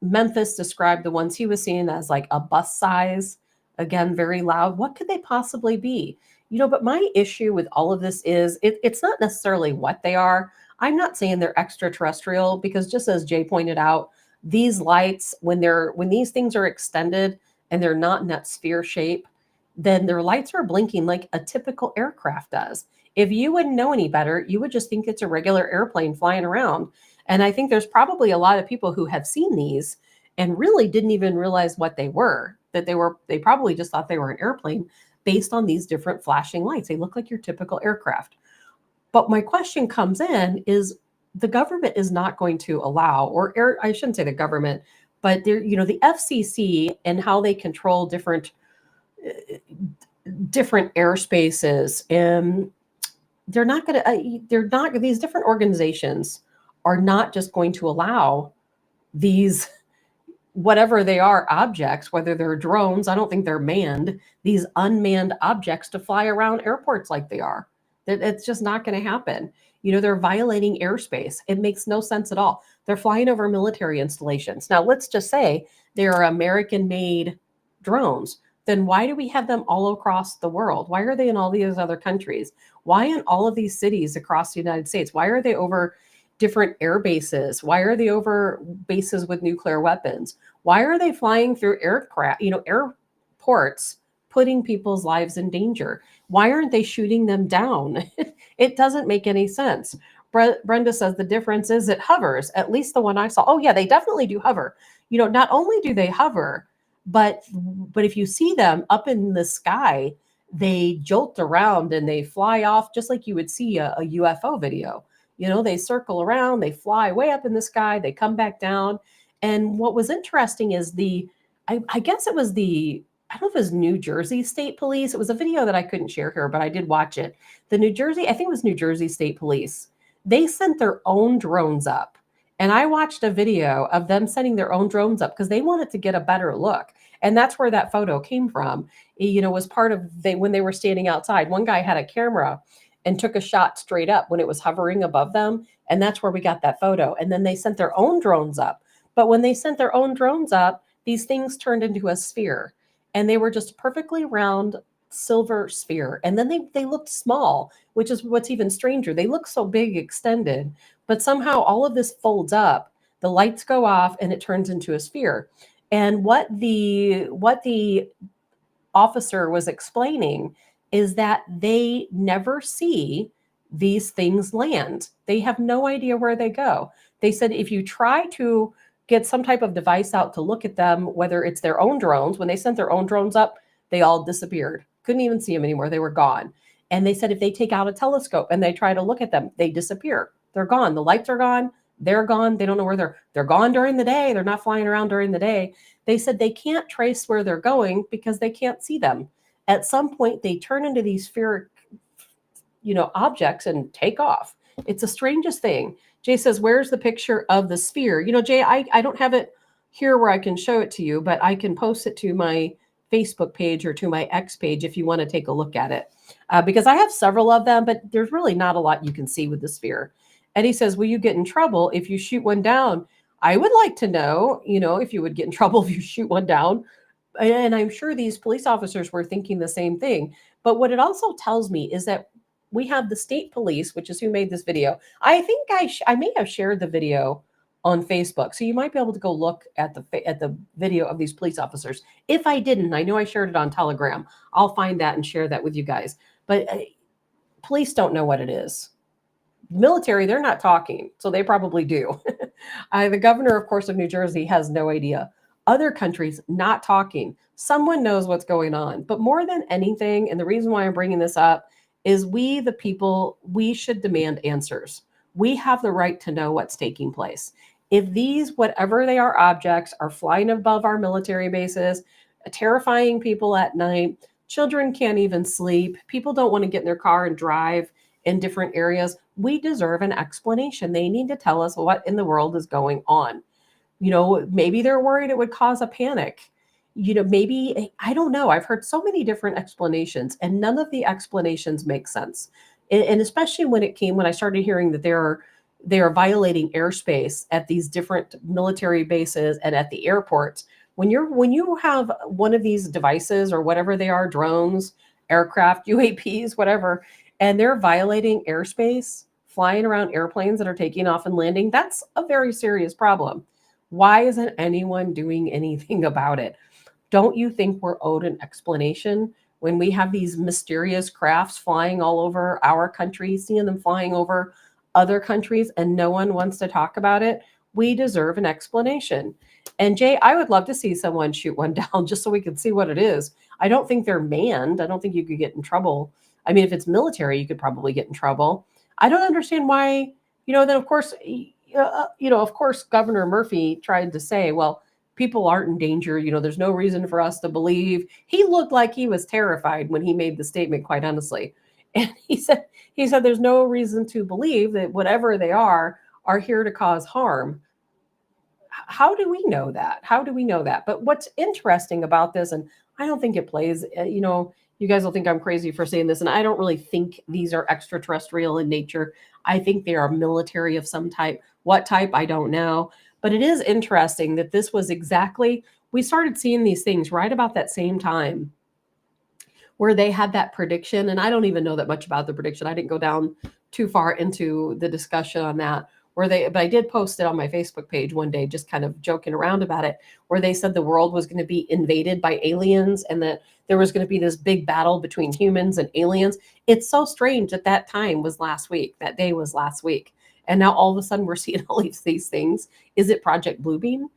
Speaker 1: Memphis described the ones he was seeing as like a bus size. Again, very loud. What could they possibly be? But my issue with all of this is it's not necessarily what they are. I'm not saying they're extraterrestrial, because just as Jay pointed out, these lights, when these things are extended and they're not in that sphere shape, then their lights are blinking like a typical aircraft does. If you wouldn't know any better, you would just think it's a regular airplane flying around. And I think there's probably a lot of people who have seen these and really didn't even realize what they were, they probably just thought they were an airplane based on these different flashing lights. They look like your typical aircraft. But my question comes in is the government is not going to allow, I shouldn't say the government, but the FCC and how they control different airspaces, and these different organizations are not just going to allow these, whatever they are, objects, whether they're drones, I don't think they're manned, these unmanned objects to fly around airports like they are. It's just not going to happen. They're violating airspace. It makes no sense at all. They're flying over military installations. Now, let's just say they are American-made drones. Then why do we have them all across the world? Why are they in all these other countries? Why in all of these cities across the United States? Why are they over different air bases? Why are they over bases with nuclear weapons? Why are they flying through aircraft, airports, putting people's lives in danger? Why aren't they shooting them down? It doesn't make any sense. Brenda says the difference is it hovers. At least the one I saw. Oh yeah, they definitely do hover. Not only do they hover, but if you see them up in the sky, they jolt around and they fly off just like you would see a UFO video. They circle around, they fly way up in the sky, they come back down. And what was interesting is I guess it was I don't know if it was New Jersey State Police. It was a video that I couldn't share here, but I did watch it. I think it was New Jersey State Police. They sent their own drones up. And I watched a video of them sending their own drones up because they wanted to get a better look. And that's where that photo came from. Was part of when they were standing outside. One guy had a camera and took a shot straight up when it was hovering above them. And that's where we got that photo. And then they sent their own drones up. But when they sent their own drones up, these things turned into a sphere. And they were just perfectly round silver sphere. And then they looked small, which is what's even stranger. They look so big extended, but somehow all of this folds up, the lights go off, and it turns into a sphere. And what the officer was explaining is that they never see these things land. They have no idea where they go. They said if you try to get some type of device out to look at them, whether it's their own drones, when they sent their own drones up, they all disappeared. Couldn't even see them anymore. They were gone. And they said if they take out a telescope and they try to look at them, they disappear. They're gone. The lights are gone. They're gone. They don't know where they're gone during the day. They're not flying around during the day. They said they can't trace where they're going because they can't see them. At some point, they turn into these spheric, objects and take off. It's the strangest thing. Jay says, where's the picture of the sphere? Jay, I don't have it here where I can show it to you, but I can post it to my Facebook page or to my X page if you want to take a look at it. Because I have several of them, but there's really not a lot you can see with the sphere. Eddie says, will you get in trouble if you shoot one down? I would like to know, if you would get in trouble if you shoot one down. And I'm sure these police officers were thinking the same thing. But what it also tells me is that we have the state police, which is who made this video. I think I may have shared the video on Facebook. So you might be able to go look at the video of these police officers. If I didn't, I know I shared it on Telegram. I'll find that and share that with you guys. But police don't know what it is. Military, they're not talking, so they probably do. The governor, of course, of New Jersey has no idea. Other countries not talking. Someone knows what's going on. But more than anything, and the reason why I'm bringing this up is we, the people, we should demand answers. We have the right to know what's taking place. If these, whatever they are, objects are flying above our military bases, terrifying people at night, children can't even sleep, people don't want to get in their car and drive in different areas, we deserve an explanation. They need to tell us what in the world is going on. Maybe they're worried it would cause a panic. Maybe, I don't know. I've heard so many different explanations and none of the explanations make sense. And especially when I started hearing that they are violating airspace at these different military bases and at the airports. When you have one of these devices or whatever they are, drones, aircraft, UAPs, whatever, and they're violating airspace, flying around airplanes that are taking off and landing, that's a very serious problem. Why isn't anyone doing anything about it? Don't you think we're owed an explanation when we have these mysterious crafts flying all over our country, seeing them flying over other countries, and no one wants to talk about it? We deserve an explanation. And Jay, I would love to see someone shoot one down just so we can see what it is. I don't think they're manned. I don't think you could get in trouble. I mean, if it's military, you could probably get in trouble. I don't understand why, then of course, Governor Murphy tried to say, well, people aren't in danger. There's no reason for us to believe. He looked like he was terrified when he made the statement, quite honestly. And he said there's no reason to believe that whatever they are here to cause harm. How do we know that? But what's interesting about this, and I don't think it plays, you guys will think I'm crazy for saying this, and I don't really think these are extraterrestrial in nature. I think they are military of some type. What type, I don't know. But it is interesting that this was we started seeing these things right about that same time where they had that prediction, and I don't even know that much about the prediction. I didn't go down too far into the discussion on that, but I did post it on my Facebook page one day, just kind of joking around about it, where they said the world was going to be invaded by aliens and that there was going to be this big battle between humans and aliens. It's so strange that that time was last week. That day was last week. And now all of a sudden we're seeing all these things. Is it Project Bluebeam?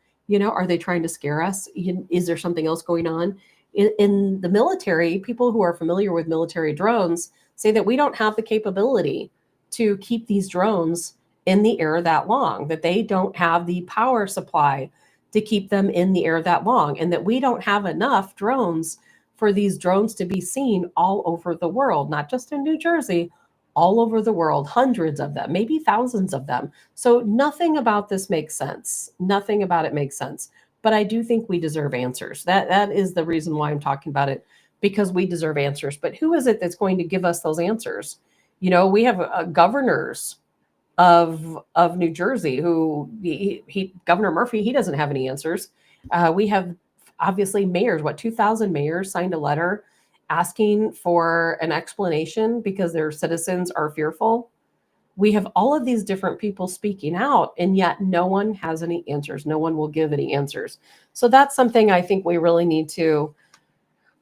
Speaker 1: Are they trying to scare us? Is there something else going on? In the military, people who are familiar with military drones say that we don't have the capability to keep these drones in the air that long, that they don't have the power supply to keep them in the air that long, and that we don't have enough drones for these drones to be seen all over the world, not just in New Jersey, all over the world, hundreds of them, maybe thousands of them. So nothing about this makes sense. Nothing about it makes sense. But I do think we deserve answers. That is the reason why I'm talking about it, because we deserve answers. But who is it that's going to give us those answers? We have governors of New Jersey who Governor Murphy, he doesn't have any answers. We have obviously mayors, 2,000 mayors signed a letter asking for an explanation because their citizens are fearful. We have all of these different people speaking out, and yet no one has any answers. No one will give any answers. So that's something I think we really need to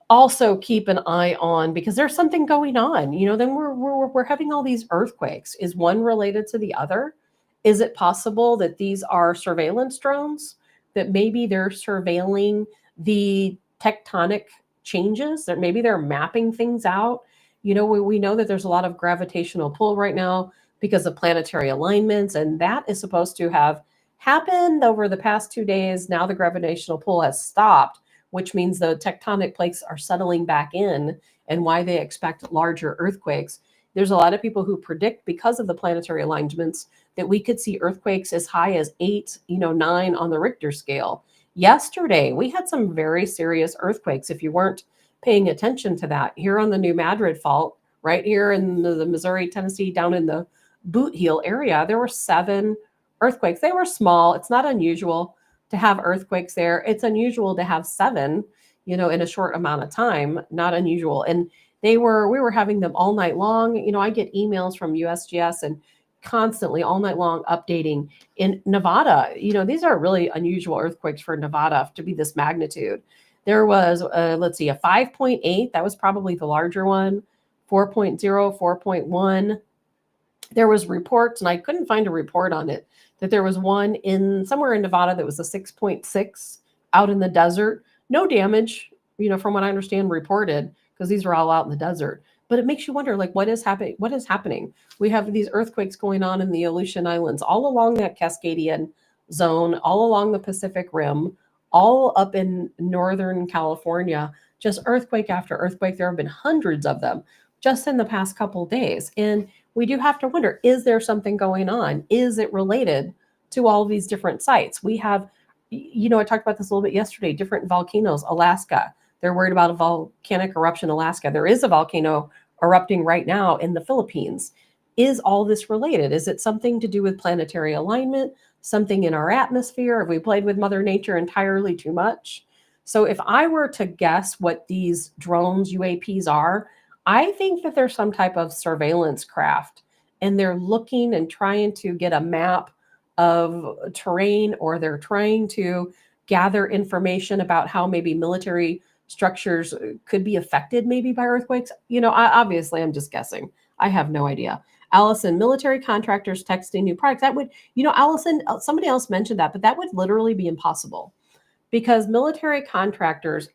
Speaker 1: also keep an eye on, because there's something going on. Then we're having all these earthquakes. Is one related to the other? Is it possible that these are surveillance drones, that maybe they're surveilling the tectonic changes, that maybe they're mapping things out? We know that there's a lot of gravitational pull right now because of planetary alignments, and that is supposed to have happened over the past 2 days. Now the gravitational pull has stopped, which means the tectonic plates are settling back in, and why they expect larger earthquakes. There's a lot of people who predict, because of the planetary alignments, that we could see earthquakes as high as 8, 9 on the Richter scale. Yesterday, we had some very serious earthquakes. If you weren't paying attention to that, here on the New Madrid Fault, right here in the Missouri, Tennessee, down in the Boot Heel area, there were 7 earthquakes. They were small. It's not unusual to have earthquakes there. It's unusual to have 7, in a short amount of time. Not unusual. And we were having them all night long. I get emails from USGS and constantly all night long updating. In Nevada, these are really unusual earthquakes for Nevada to be this magnitude. There was, let's see, a 5.8. That was probably the larger one. 4.0, 4.1. There was reports, and I couldn't find a report on it, that there was one somewhere in Nevada that was a 6.6 out in the desert. No damage, from what I understand, reported, because these are all out in the desert. But it makes you wonder, what is happening? What is happening? We have these earthquakes going on in the Aleutian Islands, all along that Cascadian zone, all along the Pacific Rim, all up in Northern California, just earthquake after earthquake. There have been hundreds of them just in the past couple of days. And we do have to wonder, is there something going on? Is it related to all of these different sites? We have, I talked about this a little bit yesterday, different volcanoes. Alaska, they're worried about a volcanic eruption in Alaska. There is a volcano erupting right now in the Philippines. Is all this related? Is it something to do with planetary alignment? Something in our atmosphere? Have we played with Mother Nature entirely too much? So if I were to guess what these drones, UAPs are, I think that there's some type of surveillance craft, and they're looking and trying to get a map of terrain, or they're trying to gather information about how maybe military structures could be affected maybe by earthquakes. Obviously I'm just guessing. I have no idea. Allison, military contractors texting new products. That would, Allison, somebody else mentioned that, but that would literally be impossible, because military contractors,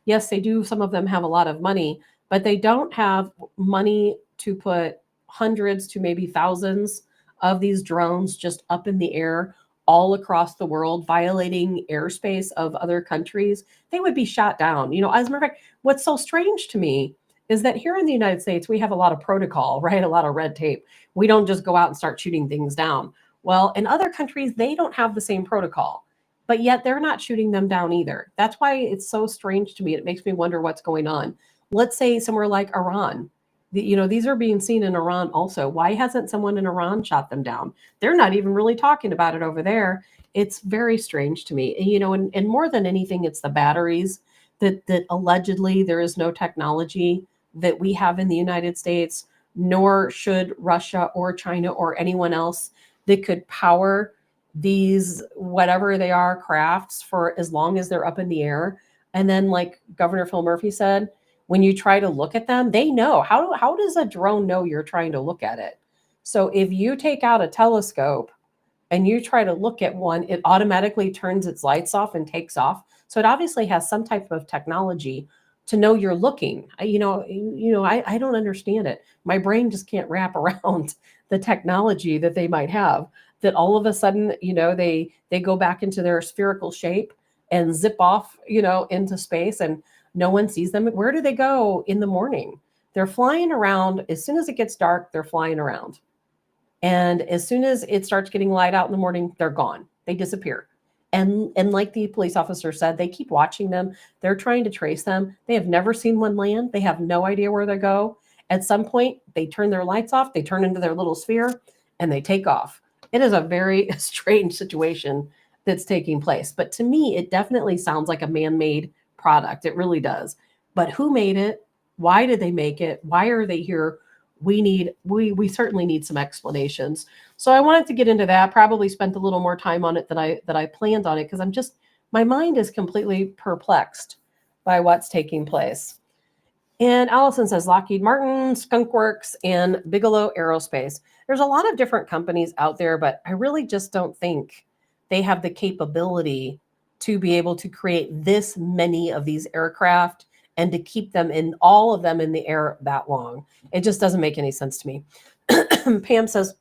Speaker 1: yes, they do. Some of them have a lot of money, but they don't have money to put hundreds to maybe thousands of these drones just up in the air all across the world, violating airspace of other countries. They would be shot down. As a matter of fact, what's so strange to me is that here in the United States, we have a lot of protocol, right? A lot of red tape. We don't just go out and start shooting things down. Well, in other countries, they don't have the same protocol, but yet they're not shooting them down either. That's why it's so strange to me. It makes me wonder what's going on. Let's say somewhere like Iran. These are being seen in Iran also. Why hasn't someone in Iran shot them down? They're not even really talking about it over there. It's very strange to me. And more than anything, it's the batteries that allegedly there is no technology that we have in the United States, nor should Russia or China or anyone else that could power these, whatever they are, crafts for as long as they're up in the air. And then, like Governor Phil Murphy said, when you try to look at them, they know. How does a drone know you're trying to look at it? So if you take out a telescope and you try to look at one, it automatically turns its lights off and takes off. So it obviously has some type of technology to know you're looking. I don't understand it. My brain just can't wrap around the technology that they might have, that all of a sudden, they go back into their spherical shape and zip off, into space, and no one sees them. Where do they go in the morning? They're flying around. As soon as it gets dark, they're flying around. And as soon as it starts getting light out in the morning, they're gone. They disappear. And like the police officer said, they keep watching them. They're trying to trace them. They have never seen one land. They have no idea where they go. At some point, they turn their lights off. They turn into their little sphere and they take off. It is a very strange situation that's taking place. But to me, it definitely sounds like a man-made product. It really does. But who made it? Why did they make it? Why are they here? We certainly need some explanations. So I wanted to get into that. Probably spent a little more time on it than I planned on it, because my mind is completely perplexed by what's taking place. And Allison says Lockheed Martin, Skunk Works, and Bigelow Aerospace. There's a lot of different companies out there, but I really just don't think they have the capability to be able to create this many of these aircraft and to keep them all of them in the air that long. It just doesn't make any sense to me. Pam says,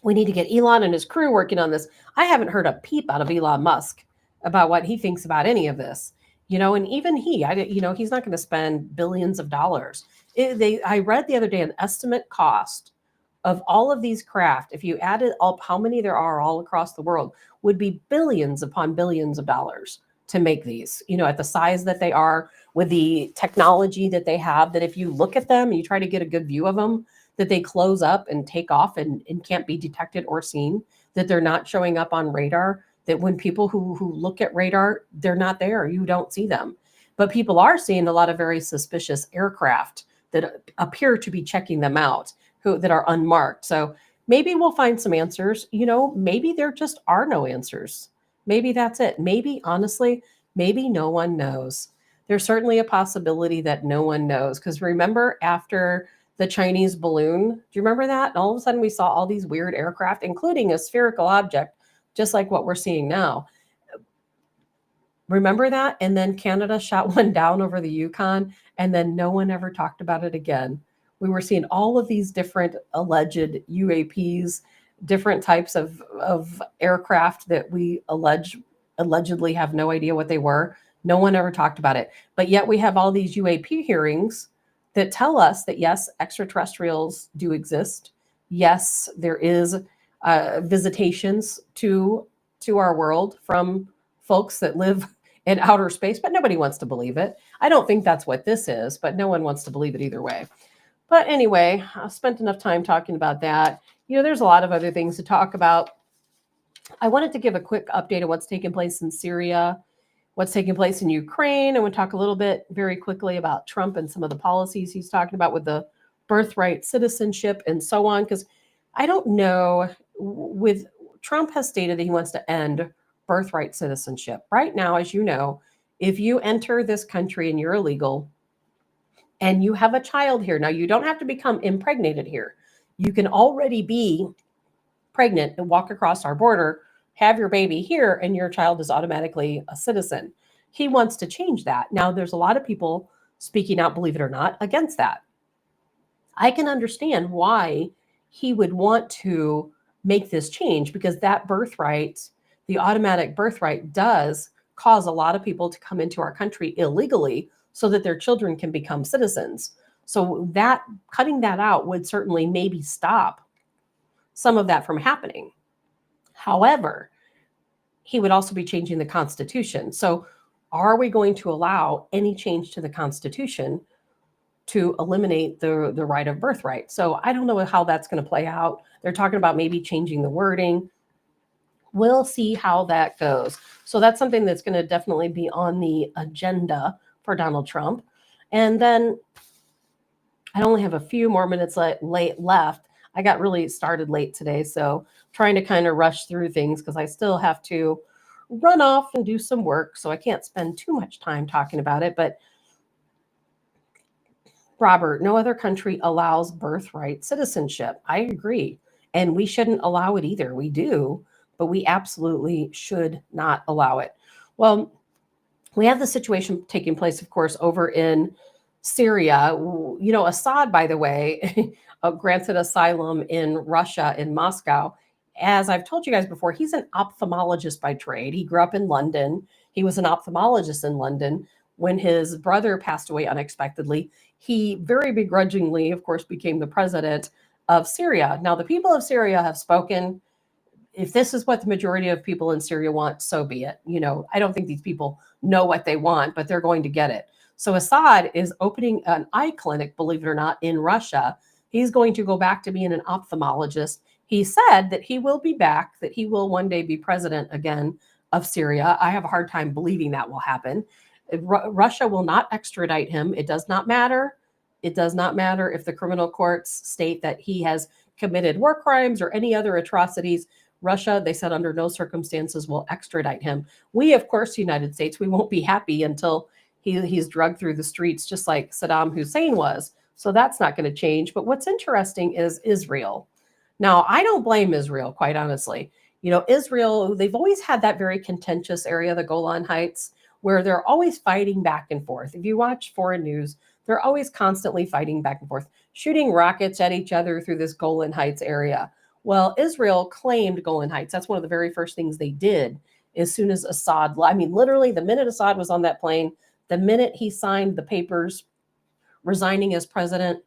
Speaker 1: we need to get Elon and his crew working on this. I haven't heard a peep out of Elon Musk about what he thinks about any of this. And even he's not going to spend billions of dollars. I read the other day an estimate cost of all of these craft, if you added up how many there are all across the world, would be billions upon billions of dollars to make these, at the size that they are, with the technology that they have, that if you look at them and you try to get a good view of them, that they close up and take off and can't be detected or seen, that they're not showing up on radar, that when people who look at radar, they're not there, you don't see them. But people are seeing a lot of very suspicious aircraft that appear to be checking them out, that are unmarked. So maybe we'll find some answers. Maybe there just are no answers. Maybe that's it. Maybe, honestly, maybe no one knows. There's certainly a possibility that no one knows. Because remember, after the Chinese balloon, do you remember that? And all of a sudden we saw all these weird aircraft, including a spherical object, just like what we're seeing now. Remember that? And then Canada shot one down over the Yukon, and then no one ever talked about it again. We were seeing all of these different alleged UAPs, different types of aircraft that we allegedly have no idea what they were. No one ever talked about it. But yet we have all these UAP hearings that tell us that, yes, extraterrestrials do exist. Yes, there is visitations to our world from folks that live in outer space, but nobody wants to believe it. I don't think that's what this is, but no one wants to believe it either way. But anyway, I spent enough time talking about that. There's a lot of other things to talk about. I wanted to give a quick update of what's taking place in Syria, what's taking place in Ukraine. I want to talk a little bit very quickly about Trump and some of the policies he's talking about with the birthright citizenship and so on, because I don't know, Trump has stated that he wants to end birthright citizenship. Right now, as you know, if you enter this country and you're illegal and you have a child here, now you don't have to become impregnated here. You can already be pregnant and walk across our border, have your baby here, and your child is automatically a citizen. He wants to change that. Now, there's a lot of people speaking out, believe it or not, against that. I can understand why he would want to make this change, because that birthright, the automatic birthright, does cause a lot of people to come into our country illegally so that their children can become citizens. So that cutting that out would certainly maybe stop some of that from happening. However, he would also be changing the Constitution. So are we going to allow any change to the Constitution to eliminate the right of birthright? So I don't know how that's going to play out. They're talking about maybe changing the wording. We'll see how that goes. So that's something that's going to definitely be on the agenda for Donald Trump. And then I only have a few more minutes left. I got really started late today, so trying to kind of rush through things because I still have to run off and do some work, so I can't spend too much time talking about it. But Robert, no other country allows birthright citizenship. I agree. And we shouldn't allow it either. We do, but we absolutely should not allow it. Well, we have the situation taking place, of course, over in Syria. You know, Assad, by the way, granted asylum in Russia, in Moscow. As I've told you guys before, he's an ophthalmologist by trade. He grew up in London. He was an ophthalmologist in London. When his brother passed away unexpectedly, he very begrudgingly, of course, became the president of Syria. Now, the people of Syria have spoken. If this is what the majority of people in Syria want, so be it. You know, I don't think these people know what they want, but they're going to get it. So Assad is opening an eye clinic, believe it or not, in Russia. He's going to go back to being an ophthalmologist. He said that he will be back, that he will one day be president again of Syria. I have a hard time believing that will happen. Russia will not extradite him. It does not matter. It does not matter if the criminal courts state that he has committed war crimes or any other atrocities. Russia, they said, under no circumstances will extradite him. We, of course, United States, we won't be happy until he's drugged through the streets, just like Saddam Hussein was. So that's not going to change. But what's interesting is Israel. Now, I don't blame Israel, quite honestly. You know, Israel, they've always had that very contentious area, the Golan Heights, where they're always fighting back and forth. If you watch foreign news, they're always constantly fighting back and forth, shooting rockets at each other through this Golan Heights area. Well, Israel claimed Golan Heights. That's one of the very first things they did as soon as Assad, I mean, literally the minute Assad was on that plane, the minute he signed the papers resigning as president,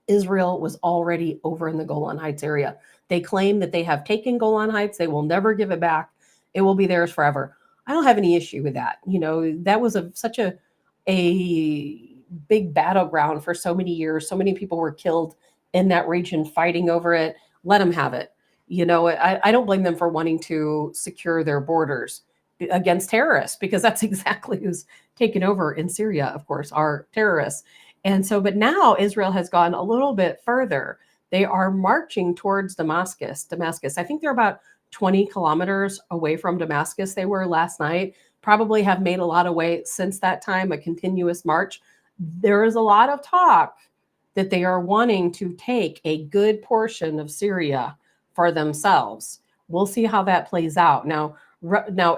Speaker 1: Israel was already over in the Golan Heights area. They claim that they have taken Golan Heights. They will never give it back. It will be theirs forever. I don't have any issue with that. You know, that was such a big battleground for so many years. So many people were killed in that region fighting over it. Let them have it. You know, I don't blame them for wanting to secure their borders against terrorists, because that's exactly who's taken over in Syria, of course, are terrorists. And so, but now Israel has gone a little bit further. They are marching towards Damascus. I think they're about 20 kilometers away from Damascus. They were last night, probably have made a lot of way since that time, a continuous march. There is a lot of talk that they are wanting to take a good portion of Syria for themselves. We'll see how that plays out. Now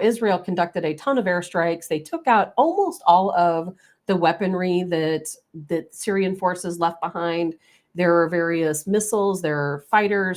Speaker 1: Israel conducted a ton of airstrikes. They took out almost all of the weaponry that Syrian forces left behind. There are various missiles, there are fighter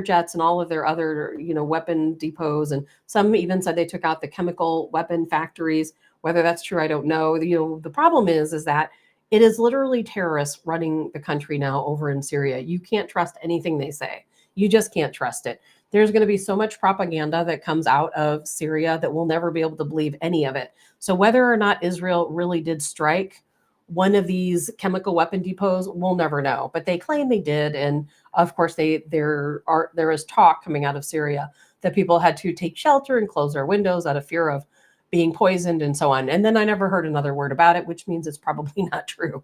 Speaker 1: jets, and all of their other, you know, weapon depots. And some even said they took out the chemical weapon factories. Whether that's true, I don't know. You know, the problem is that it is literally terrorists running the country now over in Syria. You can't trust anything they say. You just can't trust it. There's going to be so much propaganda that comes out of Syria that we'll never be able to believe any of it. So whether or not Israel really did strike one of these chemical weapon depots, we'll never know. But they claim they did. And of course, there is talk coming out of Syria that people had to take shelter and close their windows out of fear of being poisoned and so on. And then I never heard another word about it, which means it's probably not true.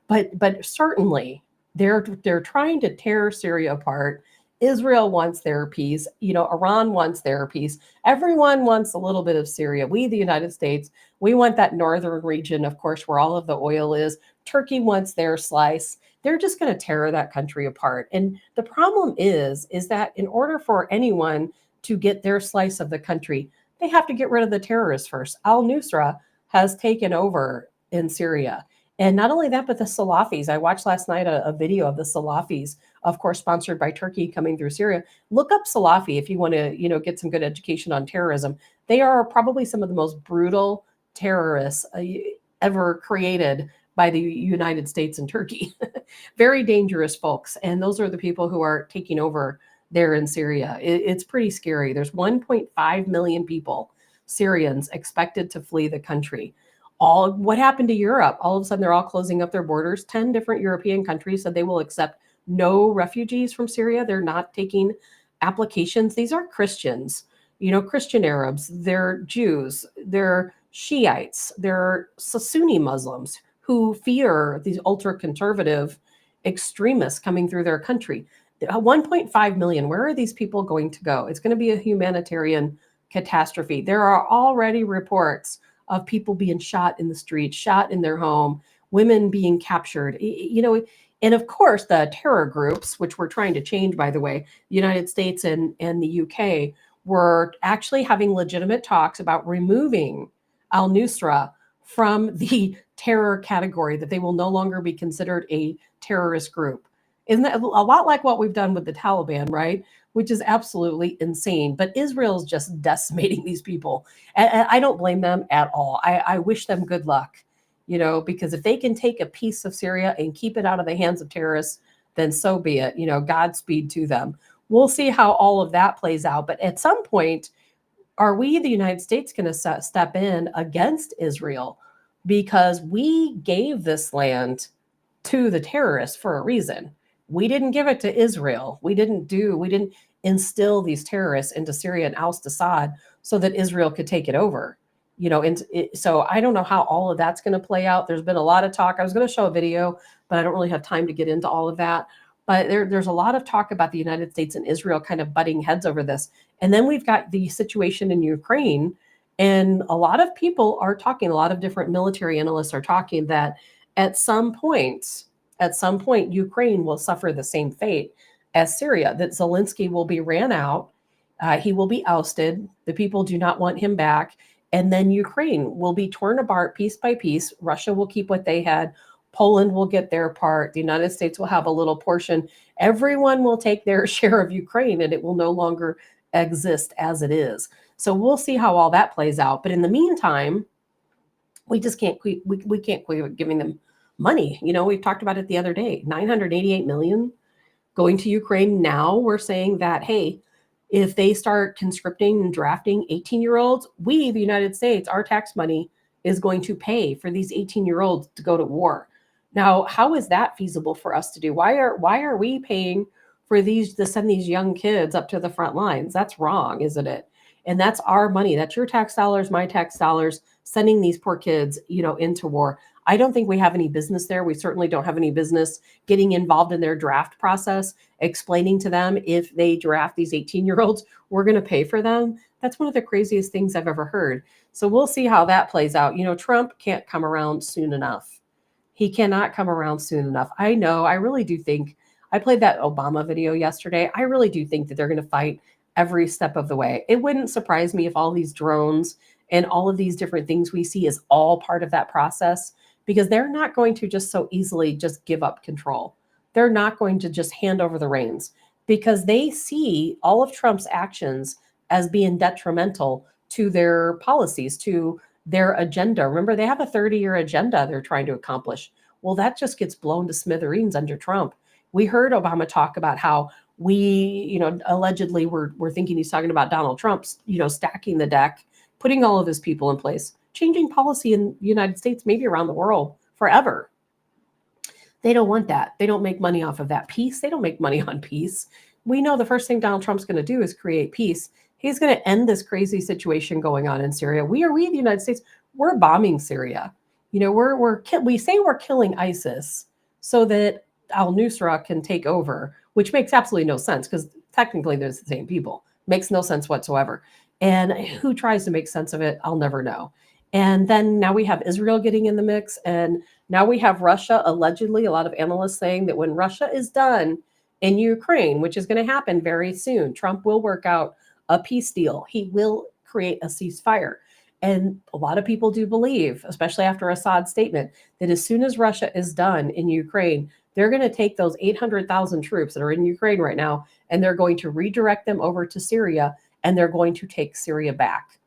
Speaker 1: But certainly they're trying to tear Syria apart. Israel wants their peace. You know, Iran wants their peace. Everyone wants a little bit of Syria. We, the United States, we want that northern region, of course, where all of the oil is. Turkey wants their slice. They're just going to tear that country apart. And the problem is that in order for anyone to get their slice of the country, they have to get rid of the terrorists first. Al-Nusra has taken over in Syria. And not only that, but the Salafis. I watched last night a video of the Salafis, of course, sponsored by Turkey, coming through Syria. Look up Salafi if you want to, you know, get some good education on terrorism. They are probably some of the most brutal terrorists ever created by the United States and Turkey. Very dangerous folks. And those are the people who are taking over there in Syria. It's pretty scary. There's 1.5 million people, Syrians, expected to flee the country. What happened to Europe? All of a sudden, they're all closing up their borders. 10 different European countries said they will accept no refugees from Syria. They're not taking applications. These are Christians, you know, Christian Arabs. They're Jews. They're Shiites. They're Sunni Muslims who fear these ultra-conservative, extremists coming through their country. 1.5 million, where are these people going to go? It's going to be a humanitarian catastrophe. There are already reports of people being shot in the streets, shot in their home, women being captured. And of course, the terror groups, which we're trying to change, by the way, the United States and the UK, were actually having legitimate talks about removing al-Nusra from the terror category, that they will no longer be considered a terrorist group. Isn't that a lot like what we've done with the Taliban, right? Which is absolutely insane. But Israel's just decimating these people. And I don't blame them at all. I wish them good luck, because if they can take a piece of Syria and keep it out of the hands of terrorists, then so be it. Godspeed to them. We'll see how all of that plays out. But at some point, are we, the United States, going to step in against Israel? Because we gave this land to the terrorists for a reason. We didn't give it to Israel. We didn't instill these terrorists into Syria and oust Assad so that Israel could take it over. So I don't know how all of that's going to play out. There's been a lot of talk. I was going to show a video, but I don't really have time to get into all of that. But there's a lot of talk about the United States and Israel kind of butting heads over this. And then we've got the situation in Ukraine. And a lot of people are talking, a lot of different military analysts are talking that at some point, Ukraine will suffer the same fate as Syria, that Zelensky will be ran out. He will be ousted. The people do not want him back. And then Ukraine will be torn apart piece by piece. Russia will keep what they had. Poland will get their part. The United States will have a little portion. Everyone will take their share of Ukraine, and it will no longer exist as it is. So we'll see how all that plays out. But in the meantime, we just can't quit. We can't quit giving them money. We've talked about it the other day, 988 million going to Ukraine. Now we're saying that, hey, if they start conscripting and drafting 18-year-olds, we, the United States, our tax money is going to pay for these 18-year-olds to go to war. Now, how is that feasible for us to do? Why are we paying for these to send these young kids up to the front lines? That's wrong, isn't it? And that's our money. That's your tax dollars, my tax dollars, sending these poor kids, into war. I don't think we have any business there. We certainly don't have any business getting involved in their draft process, explaining to them if they draft these 18-year-olds, we're going to pay for them. That's one of the craziest things I've ever heard. So we'll see how that plays out. Trump can't come around soon enough. He cannot come around soon enough. I know. I really do think, I played that Obama video yesterday. I really do think that they're going to fight every step of the way. It wouldn't surprise me if all these drones and all of these different things we see is all part of that process, because they're not going to just so easily just give up control. They're not going to just hand over the reins, because they see all of Trump's actions as being detrimental to their policies, to their agenda. Remember, they have a 30-year agenda they're trying to accomplish. Well, that just gets blown to smithereens under Trump. We heard Obama talk about how we, allegedly we're thinking he's talking about Donald Trump's, stacking the deck, putting all of his people in place, changing policy in the United States, maybe around the world forever. They don't want that. They don't make money off of that peace. They don't make money on peace. We know the first thing Donald Trump's going to do is create peace. He's going to end this crazy situation going on in Syria. We, the United States, we're bombing Syria. We say we're killing ISIS so that al-Nusra can take over, which makes absolutely no sense, because technically they're the same people. Makes no sense whatsoever. And who tries to make sense of it, I'll never know. And then now we have Israel getting in the mix. And now we have Russia, allegedly, a lot of analysts saying that when Russia is done in Ukraine, which is going to happen very soon, Trump will work out a peace deal. He will create a ceasefire. And a lot of people do believe, especially after Assad's statement, that as soon as Russia is done in Ukraine, they're going to take those 800,000 troops that are in Ukraine right now, and they're going to redirect them over to Syria, and they're going to take Syria back.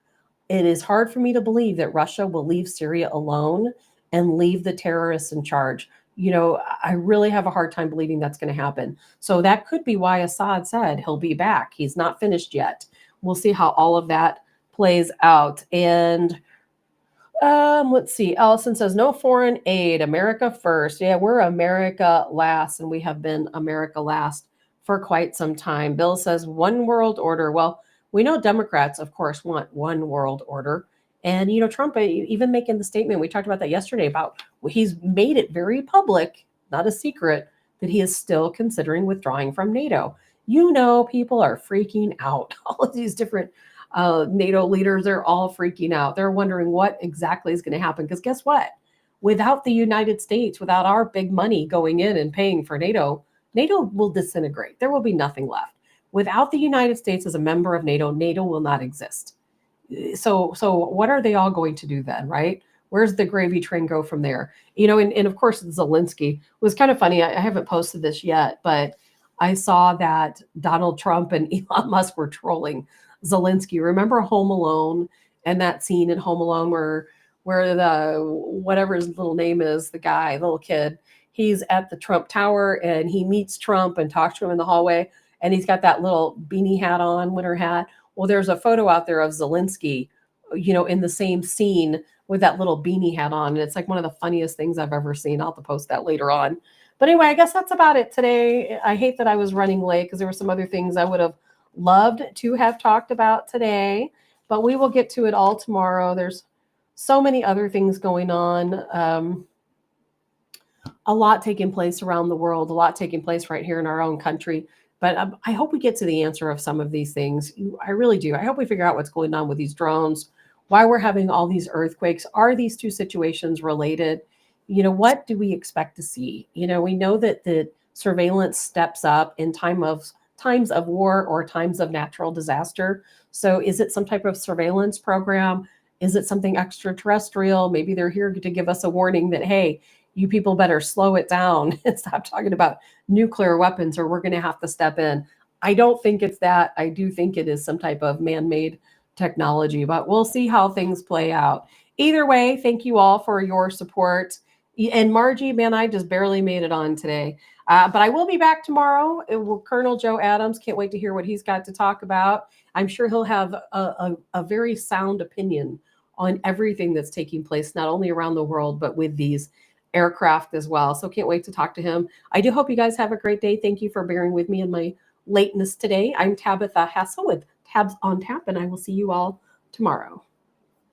Speaker 1: It is hard for me to believe that Russia will leave Syria alone and leave the terrorists in charge. I really have a hard time believing that's going to happen. So that could be why Assad said he'll be back. He's not finished yet. We'll see how all of that plays out. And let's see. Allison says, no foreign aid, America first. Yeah, we're America last, and we have been America last for quite some time. Bill says, one world order. Well, we know Democrats, of course, want one world order. And, Trump, even making the statement, we talked about that yesterday, about he's made it very public, not a secret, that he is still considering withdrawing from NATO. You know, people are freaking out. All of these different NATO leaders, they're all freaking out. They're wondering what exactly is going to happen. Because guess what? Without the United States, without our big money going in and paying for NATO, NATO will disintegrate. There will be nothing left. Without the United States as a member of NATO, NATO will not exist. So what are they all going to do then, right? Where's the gravy train go from there? You know, and of course, Zelensky was kind of funny. I haven't posted this yet, but I saw that Donald Trump and Elon Musk were trolling Zelensky. Remember Home Alone and that scene in Home Alone where the whatever his little name is, the guy, little kid, he's at the Trump Tower and he meets Trump and talks to him in the hallway, and he's got that little beanie hat on, winter hat. Well, there's a photo out there of Zelensky, you know, in the same scene with that little beanie hat on. And it's like one of the funniest things I've ever seen. I'll have to post that later on. But anyway, I guess that's about it today. I hate that I was running late because there were some other things I would have loved to have talked about today, but we will get to it all tomorrow. There's so many other things going on. A lot taking place around the world, a lot taking place right here in our own country. But I hope we get to the answer of some of these things. I really do. I hope we figure out what's going on with these drones, why we're having all these earthquakes. Are these two situations related? You know, what do we expect to see? You know, we know that the surveillance steps up in times of war or times of natural disaster. So is it some type of surveillance program? Is it something extraterrestrial? Maybe they're here to give us a warning that, hey, you people better slow it down and stop talking about nuclear weapons or we're going to have to step in. I don't think it's that. I do think it is some type of man-made technology, but we'll see how things play out. Either way, thank you all for your support. And Margie, man, I just barely made it on today. But I will be back tomorrow. Colonel Joe Adams, can't wait to hear what he's got to talk about. I'm sure he'll have a very sound opinion on everything that's taking place, not only around the world, but with these aircraft as well. So can't wait to talk to him. I do hope you guys have a great day. Thank you for bearing with me in my lateness today. I'm Tabitha Hassell with Tabs on Tap, and I will see you all tomorrow.